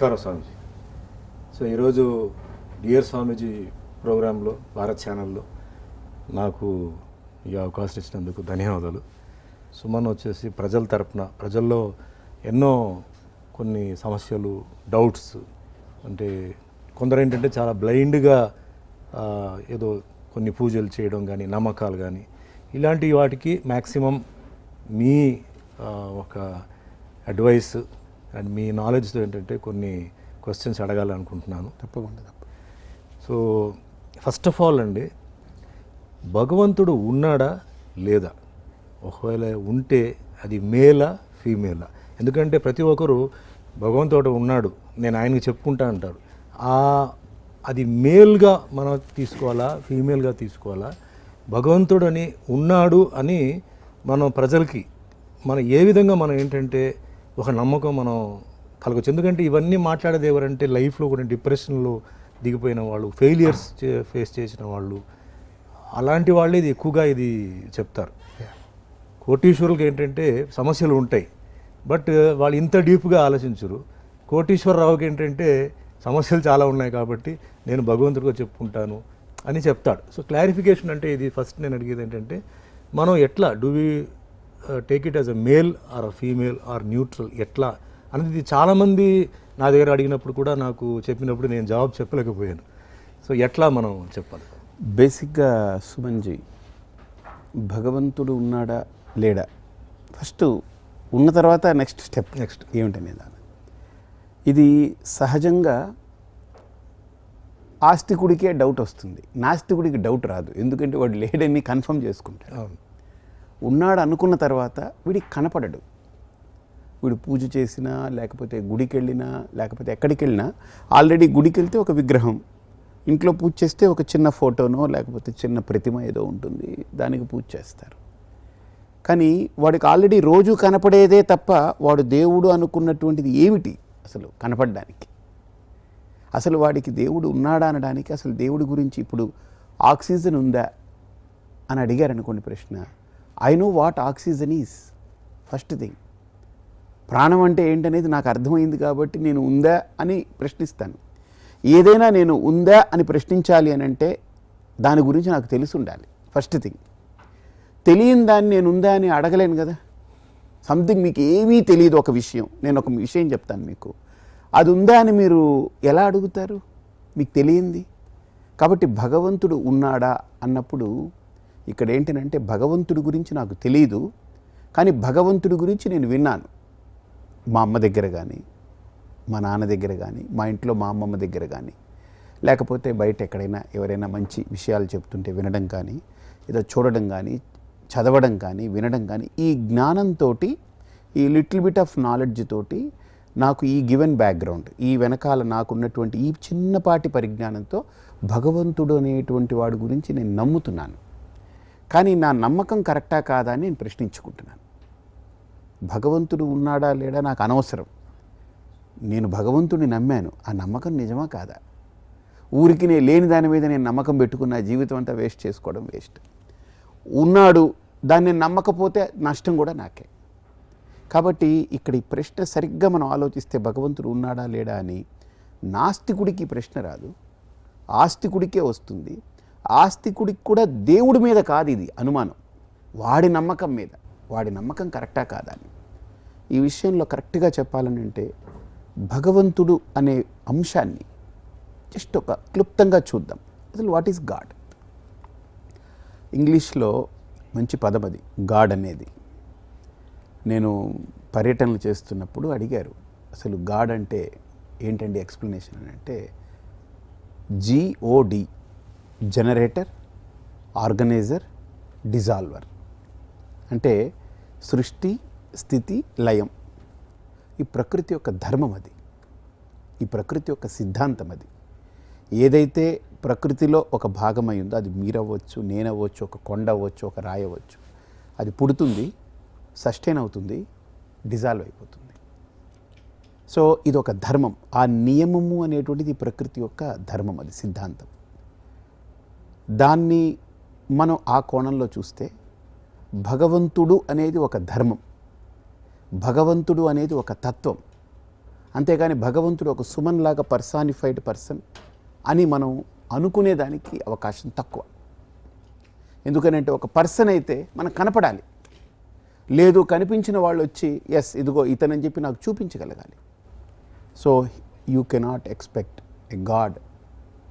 నమస్కారం స్వామీజీ. సో ఈరోజు డియర్ స్వామీజీ ప్రోగ్రాంలో భారత్ ఛానల్లో నాకు ఈ అవకాశం ఇచ్చినందుకు ధన్యవాదాలు. సుమన్ వచ్చేసి ప్రజల తరపున ప్రజల్లో ఎన్నో కొన్ని సమస్యలు, డౌట్స్, అంటే కొందరు ఏంటంటే చాలా బ్లైండ్గా ఏదో కొన్ని పూజలు చేయడం కానీ, నమ్మకాలు కానీ, ఇలాంటి వాటికి మ్యాక్సిమం మీ ఒక అడ్వైస్ అండ్ మీ నాలెడ్జ్తో ఏంటంటే కొన్ని క్వశ్చన్స్ అడగాలనుకుంటున్నాను. తప్పకుండా. సో ఫస్ట్ ఆఫ్ ఆల్ అండి, భగవంతుడు ఉన్నాడా లేదా, ఒకవేళ ఉంటే అది మేలా ఫీమేలా? ఎందుకంటే ప్రతి ఒక్కరు భగవంతుడు ఉన్నాడు, నేను ఆయనకి చెప్పుకుంటా అంటారు. అది మేల్గా మనం తీసుకోవాలా, ఫీమేల్గా తీసుకోవాలా? భగవంతుడు అని ఉన్నాడు అని మనం ప్రజలకి ఏ విధంగా మనం ఏంటంటే ఒక నమ్మకం మనం కలగచ్చు. ఎందుకంటే ఇవన్నీ మాట్లాడేది ఎవరంటే లైఫ్లో కూడా డిప్రెషన్లో దిగిపోయిన వాళ్ళు, ఫెయిలియర్స్ ఫేస్ చేసిన వాళ్ళు, అలాంటి వాళ్ళే ఇది ఎక్కువగా ఇది చెప్తారు. కోటీశ్వరులకు ఏంటంటే సమస్యలు ఉంటాయి, బట్ వాళ్ళు ఇంత డీప్గా ఆలోచించరు. కోటీశ్వరరావుకి ఏంటంటే సమస్యలు చాలా ఉన్నాయి కాబట్టి నేను భగవంతుడిగా చెప్పుకుంటాను అని చెప్తాడు. సో క్లారిఫికేషన్ అంటే ఇది ఫస్ట్ నేను అడిగేది ఏంటంటే, మనం ఎట్లా do we take it as a male or a female or neutral ఎట్లా అనేది చాలామంది నా దగ్గర అడిగినప్పుడు కూడా నాకు చెప్పినప్పుడు నేను జవాబు చెప్పలేకపోయాను. సో ఎట్లా మనం చెప్పాలి? బేసిక్గా సుమన్జీ, భగవంతుడు ఉన్నాడా లేడా, ఫస్ట్ ఉన్న తర్వాత నెక్స్ట్ ఏమిటనే దాని ఇది సహజంగా ఆస్తికుడికే డౌట్ వస్తుంది, నాస్తికుడికి డౌట్ రాదు. ఎందుకంటే వాడు లేడని కన్ఫర్మ్ చేసుకుంటాడు. ఉన్నాడు అనుకున్న తర్వాత వీడికి కనపడడు. వీడు పూజ చేసినా, లేకపోతే గుడికి వెళ్ళినా, లేకపోతే ఎక్కడికి వెళ్ళినా, ఆల్రెడీ గుడికి వెళ్తే ఒక విగ్రహం, ఇంట్లో పూజ చేస్తే ఒక చిన్న ఫోటోనో లేకపోతే చిన్న ప్రతిమ ఏదో ఉంటుంది, దానికి పూజ చేస్తారు. కానీ వాడికి ఆల్రెడీ రోజు కనపడేదే తప్ప వాడు దేవుడు అనుకున్నటువంటిది ఏమిటి అసలు కనపడడానికి? అసలు వాడికి దేవుడు ఉన్నాడా అనడానికి, అసలు దేవుడి గురించి ఇప్పుడు ఆక్సిజన్ ఉందా అని అడిగారు అనుకోండి ప్రశ్న, I know what oxygen is. First thing, ప్రాణం అంటే ఏంటనేది నాకు అర్థమైంది కాబట్టి నేను ఉందా అని ప్రశ్నిస్తాను. ఏదైనా నేను ఉందా అని ప్రశ్నించాలి అని అంటే దాని గురించి నాకు తెలిసి ఉండాలి. ఫస్ట్ థింగ్, తెలియని దాన్ని నేను ఉందా అని అడగలేను కదా. సంథింగ్ మీకు ఏమీ తెలియదు ఒక విషయం, నేను ఒక విషయం చెప్తాను మీకు, అది ఉందా అని మీరు ఎలా అడుగుతారు? మీకు తెలియంది. కాబట్టి భగవంతుడు ఉన్నాడా అన్నప్పుడు ఇక్కడ ఏంటంటే, భగవంతుడి గురించి నాకు తెలియదు, కానీ భగవంతుడి గురించి నేను విన్నాను. మా అమ్మ దగ్గర కానీ, మా నాన్న దగ్గర కానీ, మా ఇంట్లో మా అమ్మమ్మ దగ్గర కానీ, లేకపోతే బయట ఎక్కడైనా ఎవరైనా మంచి విషయాలు చెప్తుంటే వినడం కానీ, ఏదో చూడడం కానీ, చదవడం కానీ, వినడం కానీ, ఈ జ్ఞానంతో, ఈ లిటిల్ బిట్ ఆఫ్ నాలెడ్జ్ తోటి, నాకు ఈ గివెన్ బ్యాక్గ్రౌండ్, ఈ వెనకాల నాకున్నటువంటి ఈ చిన్నపాటి పరిజ్ఞానంతో భగవంతుడు అనేటువంటి వాడి గురించి నేను నమ్ముతున్నాను. కానీ నా నమ్మకం కరెక్టా కాదా అని నేను ప్రశ్నించుకుంటున్నాను. భగవంతుడు ఉన్నాడా లేడా నాకు అనవసరం. నేను భగవంతుడిని నమ్మాను, ఆ నమ్మకం నిజమా కాదా? ఊరికి నేను లేని దాని మీద నేను నమ్మకం పెట్టుకున్న జీవితం అంతా వేస్ట్ చేసుకోవడం వేస్ట్. ఉన్నాడు, దాన్ని నేను నమ్మకపోతే నష్టం కూడా నాకే. కాబట్టి ఇక్కడ ఈ ప్రశ్న సరిగ్గా మనం ఆలోచిస్తే, భగవంతుడు ఉన్నాడా లేడా అని నాస్తికుడికి ప్రశ్న రాదు, ఆస్తికుడికే వస్తుంది. ఆస్తికుడికి కూడా దేవుడి మీద కాదు ఇది అనుమానం, వాడి నమ్మకం మీద, వాడి నమ్మకం కరెక్టా కాదా అని. ఈ విషయంలో కరెక్ట్గా చెప్పాలని అంటే, భగవంతుడు అనే అంశాన్ని జస్ట్ ఒక క్లుప్తంగా చూద్దాం. అసలు వాట్ ఈస్ గాడ్? ఇంగ్లీష్లో మంచి పదం అది, గాడ్ అనేది. నేను పర్యటనలు చేస్తున్నప్పుడు అడిగారు, అసలు గాడ్ అంటే ఏంటండి ఎక్స్ప్లెనేషన్ అని అంటే, GOD, జనరేటర్, ఆర్గనైజర్, డిజాల్వర్. అంటే సృష్టి, స్థితి, లయం. ఈ ప్రకృతి యొక్క ధర్మం అది, ఈ ప్రకృతి యొక్క సిద్ధాంతం అది. ఏదైతే ప్రకృతిలో ఒక భాగమై ఉందో, అది మీరవ్వచ్చు, నేనవ్వచ్చు, ఒక కొండ అవ్వచ్చు, ఒక రాయి అవ్వచ్చు, అది పుడుతుంది, సస్టైన్ అవుతుంది, డిజాల్వ్ అయిపోతుంది. సో ఇది ఒక ధర్మం. ఆ నియమము అనేటువంటిది ప్రకృతి యొక్క ధర్మం, అది సిద్ధాంతం. దాన్ని మనం ఆ కోణంలో చూస్తే, భగవంతుడు అనేది ఒక ధర్మం, భగవంతుడు అనేది ఒక తత్వం. అంతేగాని భగవంతుడు ఒక సుమన్ లాగా పర్సానిఫైడ్ పర్సన్ అని మనం అనుకునేదానికి అవకాశం తక్కువ. ఎందుకనంటే ఒక పర్సన్ అయితే మనకు కనపడాలి, లేదు కనిపించిన వాళ్ళు వచ్చి ఎస్ ఇదిగో ఇతనని చెప్పి నాకు చూపించగలగాలి. So you cannot expect a God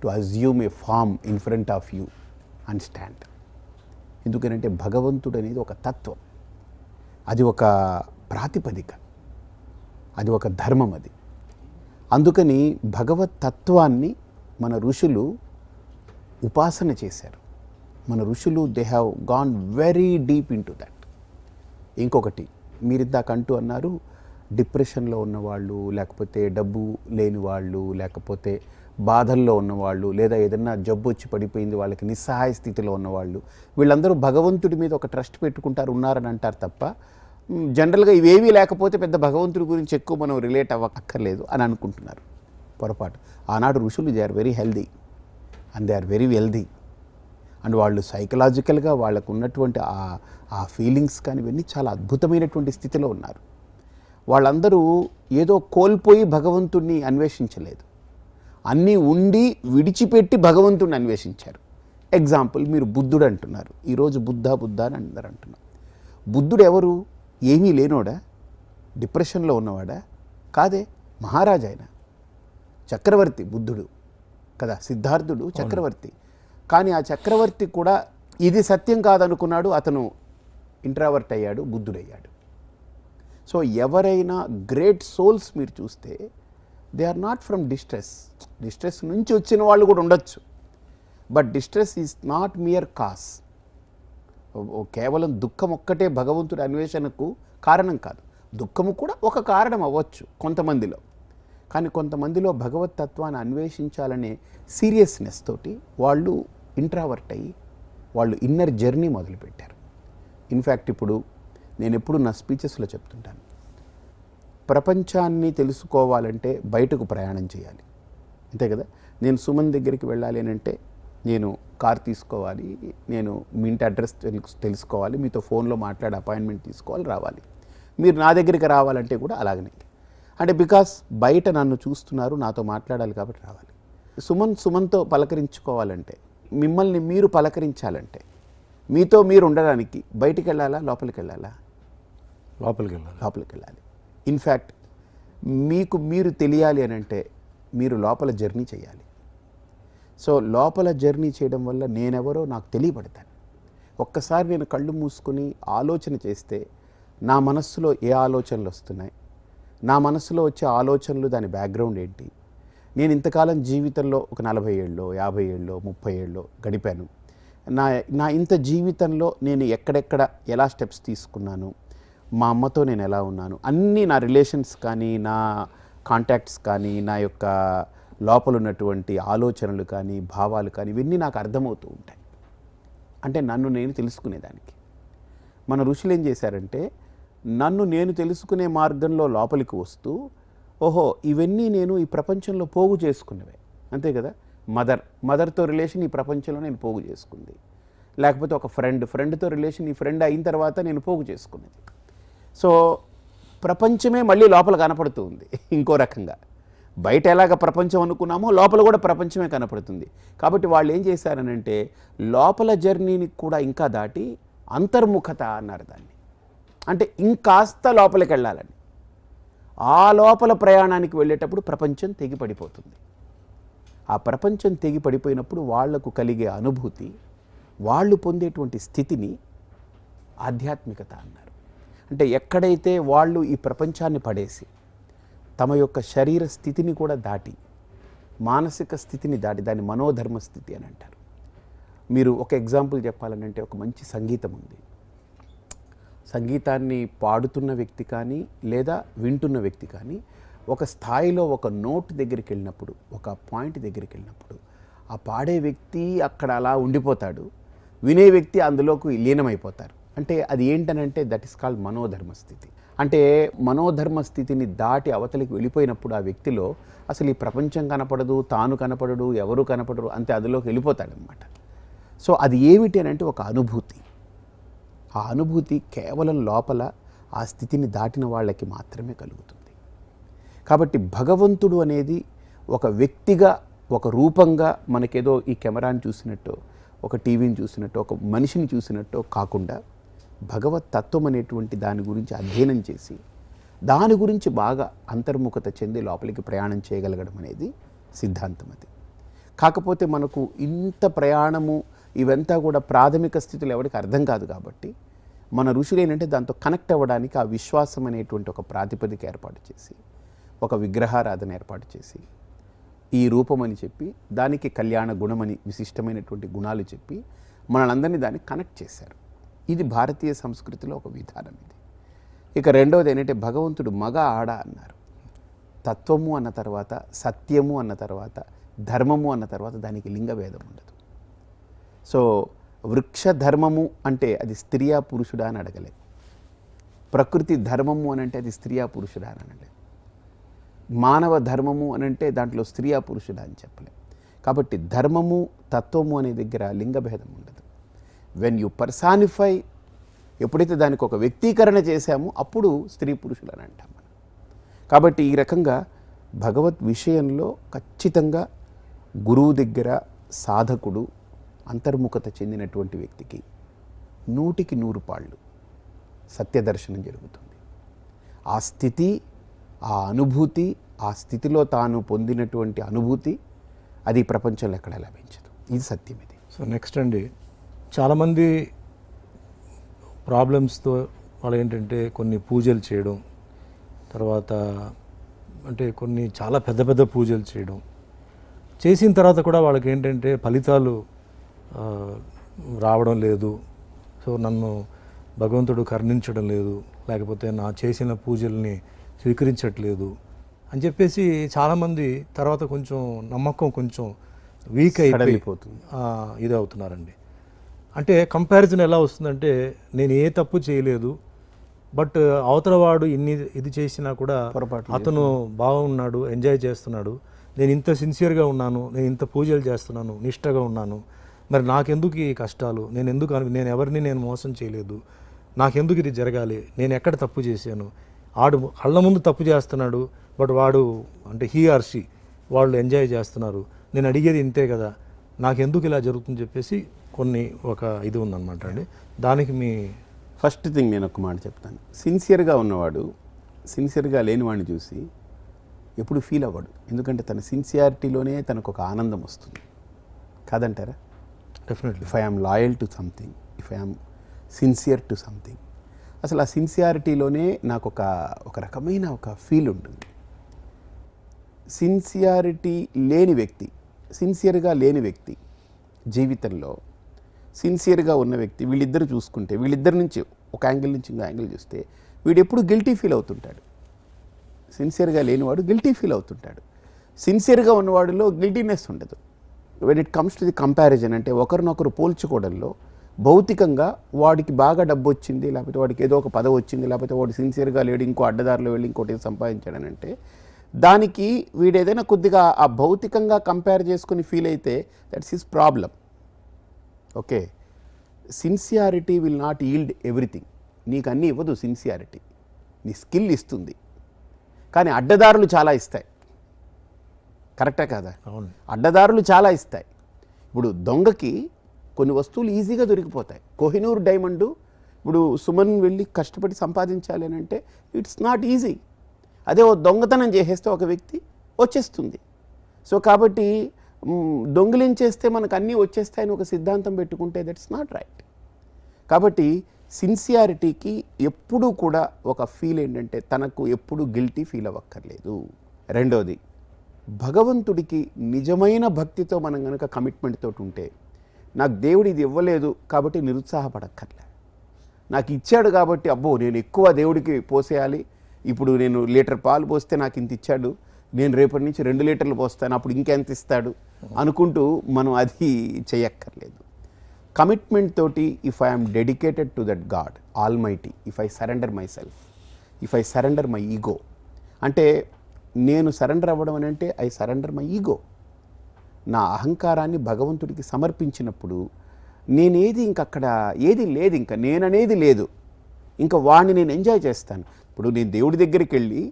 to assume a form in front of you and stand. ఎందుకనంటే భగవంతుడు అనేది ఒక తత్వం, అది ఒక ప్రాతిపదిక, అది ఒక ధర్మం. అది అందుకని భగవత్ తత్వాన్ని మన ఋషులు ఉపాసన చేశారు. మన ఋషులు they have gone very deep in to that. ఇంకొకటి మీరు ఇందాక అంటూ అన్నారు, డిప్రెషన్లో ఉన్నవాళ్ళు, లేకపోతే డబ్బు లేని వాళ్ళు, లేకపోతే బాధల్లో ఉన్నవాళ్ళు, లేదా ఏదన్నా జబ్బు వచ్చి పడిపోయింది వాళ్ళకి నిస్సహాయ స్థితిలో ఉన్నవాళ్ళు, వీళ్ళందరూ భగవంతుడి మీద ఒక ట్రస్ట్ పెట్టుకుంటారు, ఉన్నారని అంటారు తప్ప జనరల్గా ఇవేవీ లేకపోతే పెద్ద భగవంతుడి గురించి ఎక్కువ మనం రిలేట్ అవ్వక్కర్లేదు అని అనుకుంటున్నారు. పొరపాటు. ఆనాడు ఋషులు they are very healthy and they are very wealthy. And వాళ్ళు సైకలాజికల్గా వాళ్ళకు ఉన్నటువంటి ఆ ఫీలింగ్స్ కానీ ఇవన్నీ చాలా అద్భుతమైనటువంటి స్థితిలో ఉన్నారు. వాళ్ళందరూ ఏదో కోల్పోయి భగవంతుడిని అన్వేషించలేదు, అన్నీ ఉండి విడిచిపెట్టి భగవంతుడిని అన్వేషించారు. ఎగ్జాంపుల్ మీరు బుద్ధుడు అంటున్నారు, ఈరోజు బుద్ధ అని అందరు అంటున్నారు. బుద్ధుడు ఎవరు? ఏమీ లేనోడా? డిప్రెషన్లో ఉన్నవాడా? కాదే, మహారాజా ఆయన, చక్రవర్తి బుద్ధుడు కదా, సిద్ధార్థుడు చక్రవర్తి. కానీ ఆ చక్రవర్తి కూడా ఇది సత్యం కాదనుకున్నాడు, అతను ఇంట్రావర్ట్ అయ్యాడు, బుద్ధుడయ్యాడు. సో ఎవరైనా గ్రేట్ సోల్స్ మీరు చూస్తే they are not from distress నుంచి వచ్చిన వాళ్ళు కూడా ఉండొచ్చు, but distress is not mere cause. కేవలం దుఃఖం ఒక్కటే భగవంతుడి అన్వేషణకు కారణం కాదు. దుఃఖము కూడా ఒక కారణం అవ్వచ్చు కొంతమందిలో, కానీ కొంతమందిలో భగవత్ తత్వాన్ని అన్వేషించాలనే సీరియస్నెస్ తోటి వాళ్ళు ఇంట్రావర్ట్ అయ్యి వాళ్ళు ఇన్నర్ జర్నీ మొదలుపెట్టారు. ఇన్ఫ్యాక్ట్ ఇప్పుడు నేను ఎప్పుడు నా స్పీచెస్లో చెప్తుంటాను, ప్రపంచాన్ని తెలుసుకోవాలంటే బయటకు ప్రయాణం చేయాలి, అంతే కదా. నేను సుమన్ దగ్గరికి వెళ్ళాలి అని అంటే నేను కార్ తీసుకోవాలి, నేను మీ ఇంటి అడ్రస్ తెలుసుకోవాలి, మీతో ఫోన్లో మాట్లాడి అపాయింట్మెంట్ తీసుకోవాలి, రావాలి. మీరు నా దగ్గరికి రావాలంటే కూడా అలాగనే, అంటే బికాస్ బయట నన్ను చూస్తున్నారు, నాతో మాట్లాడాలి కాబట్టి రావాలి. సుమన్తో పలకరించుకోవాలంటే, మిమ్మల్ని మీరు పలకరించాలంటే, మీతో మీరు ఉండడానికి బయటికి వెళ్ళాలా, లోపలికి వెళ్ళాలా? లోపలికి వెళ్ళాలి. ఇన్ఫ్యాక్ట్ మీకు మీరు తెలియాలి అని అంటే మీరు లోపల జర్నీ చేయాలి. సో లోపల జర్నీ చేయడం వల్ల నేనెవరో నాకు తెలియబడతాను. ఒక్కసారి నేను కళ్ళు మూసుకుని ఆలోచన చేస్తే నా మనస్సులో ఏ ఆలోచనలు వస్తున్నాయి, నా మనస్సులో వచ్చే ఆలోచనలు, దాని బ్యాక్గ్రౌండ్ ఏంటి, నేను ఇంతకాలం జీవితంలో ఒక 40 ఏళ్ళలో 50 ఏళ్ళలో 30 ఏళ్ళలో గడిపాను, నా ఇంత జీవితంలో నేను ఎక్కడెక్కడ ఎలా స్టెప్స్ తీసుకున్నాను, మా అమ్మతో నేను ఎలా ఉన్నాను, అన్నీ నా రిలేషన్స్ కానీ, నా కాంటాక్ట్స్ కానీ, నా యొక్క లోపల ఉన్నటువంటి ఆలోచనలు కానీ, భావాలు కానీ, ఇవన్నీ నాకు అర్థమవుతూ ఉంటాయి. అంటే నన్ను నేను తెలుసుకునేదానికి మన ఋషులు ఏం చేశారంటే, నన్ను నేను తెలుసుకునే మార్గంలో లోపలికి వస్తూ, ఓహో ఇవన్నీ నేను ఈ ప్రపంచంలో పోగు చేసుకున్నవే, అంతే కదా. మదర్తో రిలేషన్ ఈ ప్రపంచంలో నేను పోగు చేసుకుంది, లేకపోతే ఒక ఫ్రెండ్తో రిలేషన్ ఈ ఫ్రెండ్ అయిన తర్వాత నేను పోగు చేసుకున్నది. సో ప్రపంచమే మళ్ళీ లోపల కనపడుతూ ఉంది ఇంకో రకంగా. బయట ఎలాగ ప్రపంచం అనుకున్నామో లోపల కూడా ప్రపంచమే కనపడుతుంది. కాబట్టి వాళ్ళు ఏం చేశారనంటే లోపల జర్నీని కూడా ఇంకా దాటి అంతర్ముఖత అన్నారు దాన్ని. అంటే ఇంకాస్త లోపలికి వెళ్ళాలని. ఆ లోపల ప్రయాణానికి వెళ్ళేటప్పుడు ప్రపంచం తెగిపడిపోతుంది. ఆ ప్రపంచం తెగిపడిపోయినప్పుడు వాళ్లకు కలిగే అనుభూతి, వాళ్ళు పొందేటువంటి స్థితిని ఆధ్యాత్మికత అన్నారు. అంటే ఎక్కడైతే వాళ్ళు ఈ ప్రపంచాన్ని పడేసి తమ యొక్క శరీర స్థితిని కూడా దాటి, మానసిక స్థితిని దాటి, దాన్ని మనోధర్మ స్థితి అని అంటారు. మీరు ఒక ఎగ్జాంపుల్ చెప్పాలంటే, ఒక మంచి సంగీతం ఉంది, సంగీతాన్ని పాడుతున్న వ్యక్తి కానీ లేదా వింటున్న వ్యక్తి కానీ ఒక స్థాయిలో ఒక నోట్ దగ్గరికి వెళ్ళినప్పుడు, ఒక పాయింట్ దగ్గరికి వెళ్ళినప్పుడు ఆ పాడే వ్యక్తి అక్కడ అలా ఉండిపోతాడు, వినే వ్యక్తి అందులోకి లీనమైపోతారు. అంటే అది ఏంటనంటే దట్ ఈస్ కాల్డ్ మనోధర్మ స్థితి. అంటే మనోధర్మ స్థితిని దాటి అవతలికి వెళ్ళిపోయినప్పుడు ఆ వ్యక్తిలో అసలు ఈ ప్రపంచం కనపడదు, తాను కనపడడు, ఎవరు కనపడరు, అంతే అందులోకి వెళ్ళిపోతాడనమాట. సో అది ఏమిటి అని అంటే ఒక అనుభూతి. ఆ అనుభూతి కేవలం లోపల ఆ స్థితిని దాటిన వాళ్ళకి మాత్రమే కలుగుతుంది. కాబట్టి భగవంతుడు అనేది ఒక వ్యక్తిగా, ఒక రూపంగా మనకేదో ఈ కెమెరాని చూసినట్టు, ఒక టీవీని చూసినట్టు, ఒక మనిషిని చూసినట్టు కాకుండా భగవత్ తత్వం అనేటువంటి దాని గురించి అధ్యయనం చేసి దాని గురించి బాగా అంతర్ముఖత చెంది లోపలికి ప్రయాణం చేయగలగడం అనేది సిద్ధాంతం. అది కాకపోతే మనకు ఇంత ప్రయాణము ఇవంతా కూడా ప్రాథమిక స్థితిలో ఎవరికి అర్థం కాదు. కాబట్టి మన ఋషులు ఏంటంటే దాంతో కనెక్ట్ అవ్వడానికి ఆ విశ్వాసం అనేటువంటి ఒక ప్రాతిపదిక ఏర్పాటు చేసి, ఒక విగ్రహారాధన ఏర్పాటు చేసి, ఈ రూపం అని చెప్పి, దానికి కళ్యాణ గుణమని విశిష్టమైనటువంటి గుణాలు చెప్పి మనలందరినీ దాన్ని కనెక్ట్ చేశారు. ఇది భారతీయ సంస్కృతిలో ఒక విధానం. ఇది ఇక రెండవది ఏంటంటే భగవంతుడు మగ ఆడ అన్నారు. తత్వము అన్న తర్వాత, సత్యము అన్న తర్వాత, ధర్మము అన్న తర్వాత దానికి లింగభేదం ఉండదు. సో వృక్ష ధర్మము అంటే అది స్త్రీయా పురుషుడా అని అడగలేదు. ప్రకృతి ధర్మము అని అంటే అది స్త్రీయా పురుషుడా అని అనలేదు. మానవ ధర్మము అని అంటే దాంట్లో స్త్రీయా పురుషుడా అని చెప్పలేదు. కాబట్టి ధర్మము, తత్వము అనే దగ్గర లింగభేదం ఉండదు. వెన్ యు పర్సానిఫై, ఎప్పుడైతే దానికి ఒక వ్యక్తీకరణ చేశామో అప్పుడు స్త్రీ పురుషులు అని అంటాం మనం. కాబట్టి ఈ రకంగా భగవద్ విషయంలో ఖచ్చితంగా గురువు దగ్గర సాధకుడు అంతర్ముఖత చెందినటువంటి వ్యక్తికి 100కి 100 పాళ్ళు సత్యదర్శనం జరుగుతుంది. ఆ స్థితి, ఆ అనుభూతి, ఆ స్థితిలో తాను పొందినటువంటి అనుభూతి అది ప్రపంచంలో ఎక్కడ లభించదు. ఇది సత్యం. ఇది సో నెక్స్ట్ అండి, చాలామంది ప్రాబ్లమ్స్తో వాళ్ళు ఏంటంటే కొన్ని పూజలు చేయడం, తర్వాత అంటే కొన్ని చాలా పెద్ద పెద్ద పూజలు చేయడం, చేసిన తర్వాత కూడా వాళ్ళకి ఏంటంటే ఫలితాలు రావడం లేదు. సో నన్ను భగవంతుడు కరుణించడం లేదు, లేకపోతే నా చేసిన పూజల్ని స్వీకరించట్లేదు అని చెప్పేసి చాలామంది తర్వాత కొంచెం నమ్మకం కొంచెం వీక్ అయిపోతుంది, ఇది అవుతున్నారండి. అంటే కంపారిజన్ ఎలా వస్తుందంటే, నేను ఏ తప్పు చేయలేదు, బట్ అవతల వాడు ఇది చేసినా కూడా అతను బాగున్నాడు, ఎంజాయ్ చేస్తున్నాడు, నేను ఇంత సిన్సియర్గా ఉన్నాను, నేను ఇంత పూజలు చేస్తున్నాను, నిష్టగా ఉన్నాను, మరి నాకెందుకు ఈ కష్టాలు, నేను ఎవరిని నేను మోసం చేయలేదు, నాకెందుకు ఇది జరగాలి, నేను ఎక్కడ తప్పు చేశాను, ఆడు కళ్ళ ముందు తప్పు చేస్తున్నాడు, బట్ వాడు అంటే హీ ఆర్ షీ వాళ్ళు ఎంజాయ్ చేస్తున్నారు, నేను అడిగేది ఇంతే కదా, నాకెందుకు ఇలా జరుగుతుందని చెప్పేసి కొన్ని ఒక ఇది ఉందన్నమాట అండి. దానికి మీ ఫస్ట్ థింగ్ నేను ఒక మాట చెప్తాను. సిన్సియర్గా ఉన్నవాడు సిన్సియర్గా లేనివాడిని చూసి ఎప్పుడు ఫీల్ అవ్వడు. ఎందుకంటే తన సిన్సియారిటీలోనే తనకు ఒక ఆనందం వస్తుంది. కాదంటారా? Definitely. If I am loyal to something, if I am sincere to something, అసలు ఆ సిన్సియారిటీలోనే నాకు ఒక రకమైన ఒక ఫీల్ ఉంటుంది. సిన్సియారిటీ లేని వ్యక్తి, సిన్సియర్గా లేని వ్యక్తి జీవితంలో సిన్సియర్గా ఉన్న వ్యక్తి, వీళ్ళిద్దరు చూసుకుంటే, వీళ్ళిద్దరి నుంచి ఒక యాంగిల్ నుంచి ఇంకో యాంగిల్ చూస్తే వీడు ఎప్పుడు గిల్టీ ఫీల్ అవుతుంటాడు. సిన్సియర్గా లేనివాడు గిల్టీ ఫీల్ అవుతుంటాడు. సిన్సియర్గా ఉన్నవాడిలో గిల్టీనెస్ ఉండదు. When it comes to the comparison, అంటే ఒకరినొకరు పోల్చుకోవడంలో భౌతికంగా వాడికి బాగా డబ్బు వచ్చింది, లేకపోతే వాడికి ఏదో ఒక పదవి వచ్చింది, లేకపోతే వాడు సిన్సియర్గా లేడు, ఇంకో అడ్డదారిలో వెళ్ళి ఇంకోటి సంపాదించాడని అంటే దానికి వీడు ఏదైనా కొద్దిగా ఆ భౌతికంగా కంపేర్ చేసుకుని ఫీల్ అయితే that's his problem. Okay, sincerity will not yield everything. నీకు అన్నీ ఇవ్వదు సిన్సియారిటీ, నీ స్కిల్ ఇస్తుంది, కానీ అడ్డదారులు చాలా ఇస్తాయి. కరెక్టా కాదా? అవును, అడ్డదారులు చాలా ఇస్తాయి. ఇప్పుడు దొంగకి కొన్ని వస్తువులు ఈజీగా దొరికిపోతాయి. కోహినూర్ డైమండు ఇప్పుడు సుమన్ వెళ్ళి కష్టపడి సంపాదించాలి అని అంటే ఇట్స్ నాట్ ఈజీ. అదే ఓ దొంగతనం చేసేస్తే ఒక వ్యక్తి వచ్చేస్తుంది. సో కాబట్టి దొంగిలించేస్తే మనకు అన్నీ వచ్చేస్తాయని ఒక సిద్ధాంతం పెట్టుకుంటే దట్స్ నాట్ రైట్. కాబట్టి సిన్సియారిటీకి ఎప్పుడూ కూడా ఒక ఫీల్ ఏంటంటే తనకు ఎప్పుడు గిల్టీ ఫీల్ అవ్వక్కర్లేదు. రెండోది, భగవంతుడికి నిజమైన భక్తితో మనం కనుక కమిట్మెంట్ తోటి ఉంటే, నాకు దేవుడు ఇది ఇవ్వలేదు కాబట్టి నిరుత్సాహపడక్కర్లే, నాకు ఇచ్చాడు కాబట్టి అబ్బో నేను ఎక్కువ దేవుడికి పోసేయాలి, ఇప్పుడు నేను లీటర్ పాలు పోస్తే నాకు ఇంత ఇచ్చాడు, నేను రేపటి నుంచి 2 లీటర్లు పోస్తాను, అప్పుడు ఇంకెంత ఇస్తాడు అనుకుంటూ మనం అది చేయక్కర్లేదు. కమిట్మెంట్ తోటి if I'm dedicated to that God almighty, if I surrender my self, if I surrender my ego, అంటే నేను సరెండర్ అవ్వడం అని అంటే ఐ సరెండర్ మై ఈగో, నా అహంకారాన్ని భగవంతుడికి సమర్పించినప్పుడు నేనేది ఇంకక్కడ ఏది లేదు, ఇంకా నేననేది లేదు, ఇంకా వాడిని నేను ఎంజాయ్ చేస్తాను. ఇప్పుడు నేను దేవుడి దగ్గరికి వెళ్ళి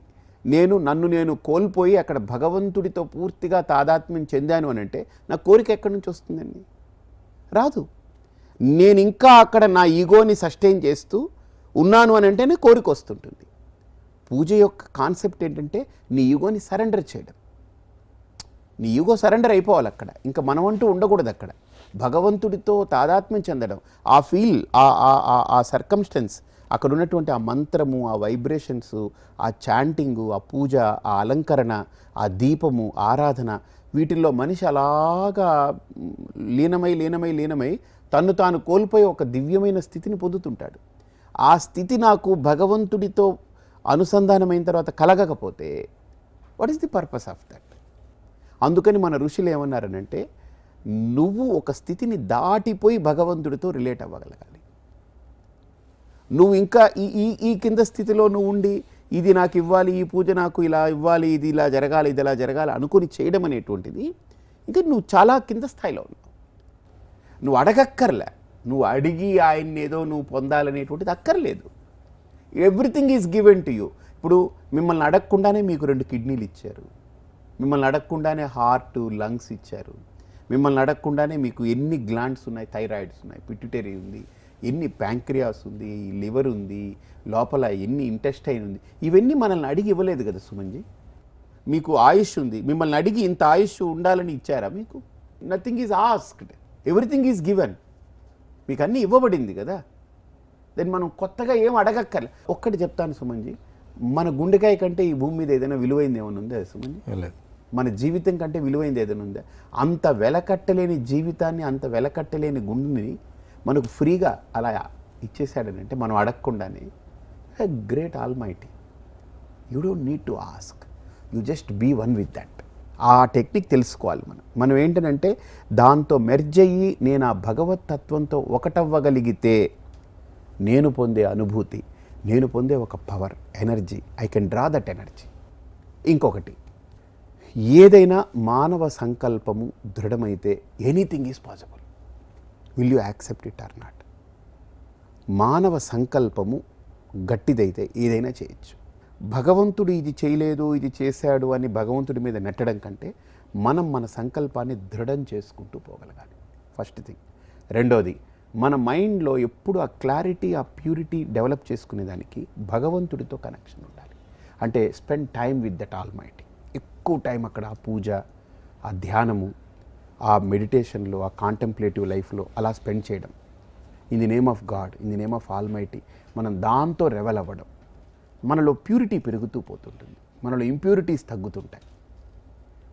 నన్ను నేను కోల్పోయి అక్కడ భగవంతుడితో పూర్తిగా తాదాత్మ్యం చెందాను అని అంటే నా కోరిక ఎక్కడి నుంచి వస్తుందండి? రాదు. నేను ఇంకా అక్కడ నా ఈగోని సస్టైన్ చేస్తూ ఉన్నాను అని అంటేనే కోరిక వస్తుంటుంది. పూజ యొక్క కాన్సెప్ట్ ఏంటంటే నీ ఈగోని సరెండర్ చేయడం. నీ ఈగో సరెండర్ అయిపోవాలి అక్కడ, ఇంకా మనం అంటూ ఉండకూడదు అక్కడ. భగవంతుడితో తాదాత్మ్యం చెందడం, ఆ ఫీల్, ఆ సర్కమ్స్టెన్స్, అక్కడ ఉన్నటువంటి ఆ మంత్రము, ఆ వైబ్రేషన్స్, ఆ చాంటింగు, ఆ పూజ, ఆ అలంకరణ, ఆ దీపము, ఆరాధన, వీటిల్లో మనిషి అలాగా లీనమై తన్ను తాను కోల్పోయి ఒక దివ్యమైన స్థితిని పొందుతుంటాడు. ఆ స్థితి నాకు భగవంతుడితో అనుసంధానమైన తర్వాత కలగకపోతే what is the purpose of that? అందుకని మన ఋషులు ఏమన్నారనంటే, నువ్వు ఒక స్థితిని దాటిపోయి భగవంతుడితో రిలేట్ అవ్వగలగాలి. నువ్వు ఇంకా ఈ కింద స్థితిలో నువ్వు ఉండి ఇది నాకు ఇవ్వాలి, ఈ పూజ నాకు ఇలా ఇవ్వాలి, ఇది ఇలా జరగాలి, ఇది ఇలా జరగాలి అనుకుని చేయడం అనేటువంటిది ఇంకా నువ్వు చాలా కింద స్థాయిలో ఉన్నావు. నువ్వు అడగక్కర్లే, నువ్వు అడిగి ఆయన్ని ఏదో నువ్వు పొందాలనేటువంటిది అక్కర్లేదు. Everything is given to you. ఇప్పుడు మిమ్మల్ని అడగకుండానే మీకు 2 కిడ్నీలు ఇచ్చారు, మిమ్మల్ని అడగకుండానే హార్ట్, లంగ్స్ ఇచ్చారు, మిమ్మల్ని అడగకుండానే మీకు ఎన్ని గ్లాండ్స్ ఉన్నాయి, థైరాయిడ్స్ ఉన్నాయి, పిట్యూటరీ ఉంది, ఎన్ని ప్యాంక్రియాస్ ఉంది, లివర్ ఉంది, లోపల ఎన్ని ఇంటెస్టైన్ ఉంది, ఇవన్నీ మనల్ని అడిగి ఇవ్వలేదు కదా సుమన్జీ. మీకు ఆయుష్ ఉంది, మిమ్మల్ని అడిగి ఇంత ఆయుష్ ఉండాలని ఇచ్చారా మీకు? Nothing is asked, everything is given. మీకు అన్నీ ఇవ్వబడింది కదా. దెన్ మనం కొత్తగా ఏం అడగక్కర్లే. ఒక్కటి చెప్తాను సుమన్జీ, మన గుండెకాయ కంటే ఈ భూమి మీద ఏదైనా విలువైంది ఏమైనా ఉందా సుమన్జీ? మన జీవితం కంటే విలువైంది ఏదైనా ఉందా? అంత వెలకట్టలేని జీవితాన్ని, అంత వెలకట్టలేని గుండెని మనకు ఫ్రీగా అలా ఇచ్చేసాడనంటే మనం అడగకుండానే, great almighty. You don't need to ask, you just be one with that. ఆ టెక్నిక్ తెలుసుకోవాలి మనం ఏంటంటే దాంతో మెర్జ్ అయ్యి నేను ఆ భగవత్ తత్వంతో ఒకటవ్వగలిగితే నేను పొందే అనుభూతి, నేను పొందే ఒక power, energy, I can draw that energy. ఇంకొకటి, ఏదైనా మానవ సంకల్పము దృఢమైతే anything is possible. Will you accept it or not? మానవ సంకల్పము గట్టిదైతే ఏదైనా చేయొచ్చు. భగవంతుడు ఇది చేయలేదు, ఇది చేశాడు అని భగవంతుడి మీద నెట్టడం కంటే మనం మన సంకల్పాన్ని దృఢం చేసుకుంటూ పోగలగాలి, ఫస్ట్ థింగ్. రెండోది, మన మైండ్లో ఎప్పుడు ఆ క్లారిటీ, ఆ ప్యూరిటీ డెవలప్ చేసుకునేదానికి భగవంతుడితో కనెక్షన్ ఉండాలి. అంటే spend time with that almighty. ఎక్కువ టైం అక్కడ ఆ పూజ, ఆ ధ్యానము, ఆ మెడిటేషన్లో, ఆ కాంటెంప్లేటివ్ లైఫ్లో అలా స్పెండ్ చేయడం. In the name of God, in the name of almighty, మనం దాంతో రెవెల్ అవ్వడం. మనలో ప్యూరిటీ పెరుగుతూ పోతుంటుంది, మనలో ఇంప్యూరిటీస్ తగ్గుతుంటాయి,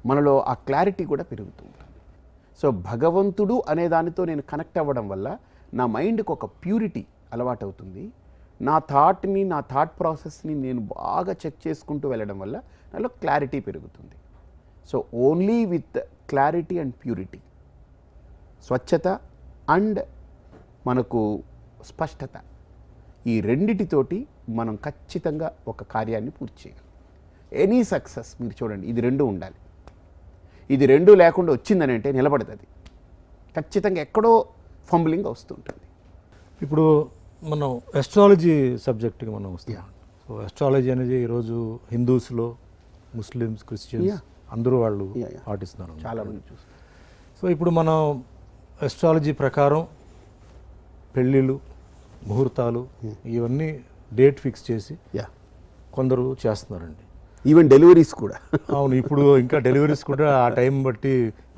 మనలో ఆ క్లారిటీ కూడా పెరుగుతూ ఉంటుంది. సో భగవంతుడు అనే దానితో నేను కనెక్ట్ అవ్వడం వల్ల నా మైండ్కి ఒక ప్యూరిటీ అలవాటు అవుతుంది. నా థాట్ని, నా థాట్ ప్రాసెస్ని నేను బాగా చెక్ చేసుకుంటూ వెళ్ళడం వల్ల నాలో క్లారిటీ పెరుగుతుంది. So only with clarity and purity, స్వచ్ఛత అండ్ మనకు స్పష్టత, ఈ రెండిటితోటి మనం ఖచ్చితంగా ఒక కార్యాన్ని పూర్తి చేయగలం. ఎనీ సక్సెస్ మీరు చూడండి, ఇది 2 ఉండాలి. ఇది 2 లేకుండా వచ్చిందని అంటే నిలబడుతుంది, ఖచ్చితంగా ఎక్కడో ఫంబ్లింగ్ వస్తుంటుంది. ఇప్పుడు మనం ఎస్ట్రాలజీ సబ్జెక్ట్కి మనం వస్తాం. సో ఎస్ట్రాలజీ అనేది ఈరోజు హిందూస్లో, ముస్లిమ్స్, క్రిస్టియన్స్ అందరూ వాళ్ళు పాటిస్తున్నారు, చాలామంది చూస్తారు. సో ఇప్పుడు మనం ఎస్ట్రాలజీ ప్రకారం పెళ్ళిళ్ళు, ముహూర్తాలు ఇవన్నీ డేట్ ఫిక్స్ చేసి కొందరు చేస్తున్నారండి. ఈవెన్ డెలివరీస్ కూడా. అవును, ఇప్పుడు ఇంకా డెలివరీస్ కూడా ఆ టైం బట్టి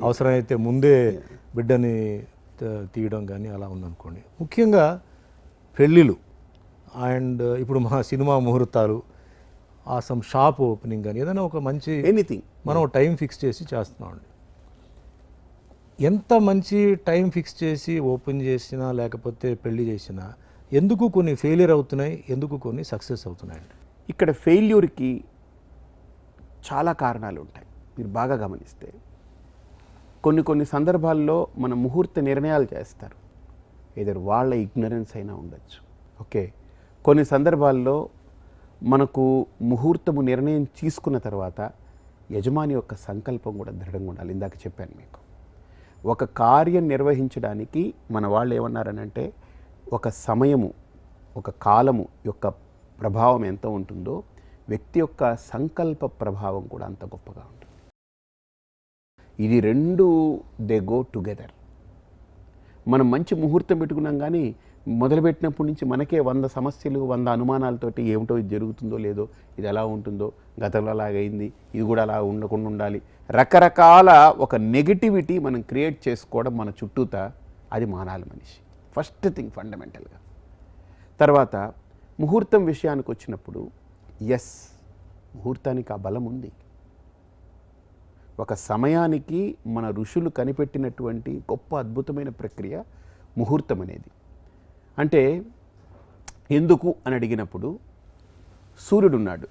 అవసరమైతే ముందే బిడ్డని తీయడం కానీ అలా ఉందనుకోండి. ముఖ్యంగా పెళ్ళిళ్ళు అండ్ ఇప్పుడు మా సినిమా ముహూర్తాలు, ఆ సమ్ షాప్ ఓపెనింగ్ కానీ ఏదైనా ఒక మంచి ఎనీథింగ్ మనం టైం ఫిక్స్ చేసి చేస్తున్నామండి. ఎంత మంచి టైం ఫిక్స్ చేసి ఓపెన్ చేసినా లేకపోతే పెళ్లి చేసినా ఎందుకు కొన్ని ఫెయిలియర్ అవుతున్నాయి, ఎందుకు కొన్ని సక్సెస్ అవుతున్నాయండి? ఇక్కడ ఫెయిల్యూర్కి చాలా కారణాలు ఉంటాయి. మీరు బాగా గమనిస్తే కొన్ని సందర్భాల్లో మన ముహూర్త నిర్ణయాలు చేస్తారు, ఏదో వాళ్ళ ఇగ్నరెన్స్ అయినా ఉండొచ్చు. ఓకే, కొన్ని సందర్భాల్లో మనకు ముహూర్తము నిర్ణయం తీసుకున్న తర్వాత యజమాని యొక్క సంకల్పం కూడా దృఢంగా ఉండాలి. ఇందాక చెప్పాను మీకు, ఒక కార్యం నిర్వహించడానికి మన వాళ్ళు ఏమన్నారనంటే ఒక సమయము, ఒక కాలము యొక్క ప్రభావం ఎంత ఉంటుందో వ్యక్తి యొక్క సంకల్ప ప్రభావం కూడా అంత గొప్పగా ఉంటుంది. ఇది రెండు దే గో టుగెదర్. మనం మంచి ముహూర్తం పెట్టుకున్నాం కానీ మొదలుపెట్టినప్పటి నుంచి మనకే 100 సమస్యలు 100 అనుమానాలతోటి ఏమిటో ఇది జరుగుతుందో లేదో, ఇది ఎలా ఉంటుందో, గతంలో అలాగైంది, ఇది కూడా అలా ఉండకుండా ఉండాలి, రకరకాల ఒక నెగిటివిటీ మనం క్రియేట్ చేసుకోవడం మన చుట్టూతా, అది మానాలి మనిషి. ఫస్ట్ థింగ్ ఫండమెంటల్గా. తర్వాత ముహూర్తం విషయానికి వచ్చినప్పుడు ఎస్, ముహూర్తానికి ఆ బలం ఉంది. ఒక సమయానికి మన ఋషులు కనిపెట్టినటువంటి గొప్ప అద్భుతమైన ప్రక్రియ ముహూర్తం అనేది. అంటే ఎందుకు అని అడిగినప్పుడు సూర్యుడు ఉన్నాడు.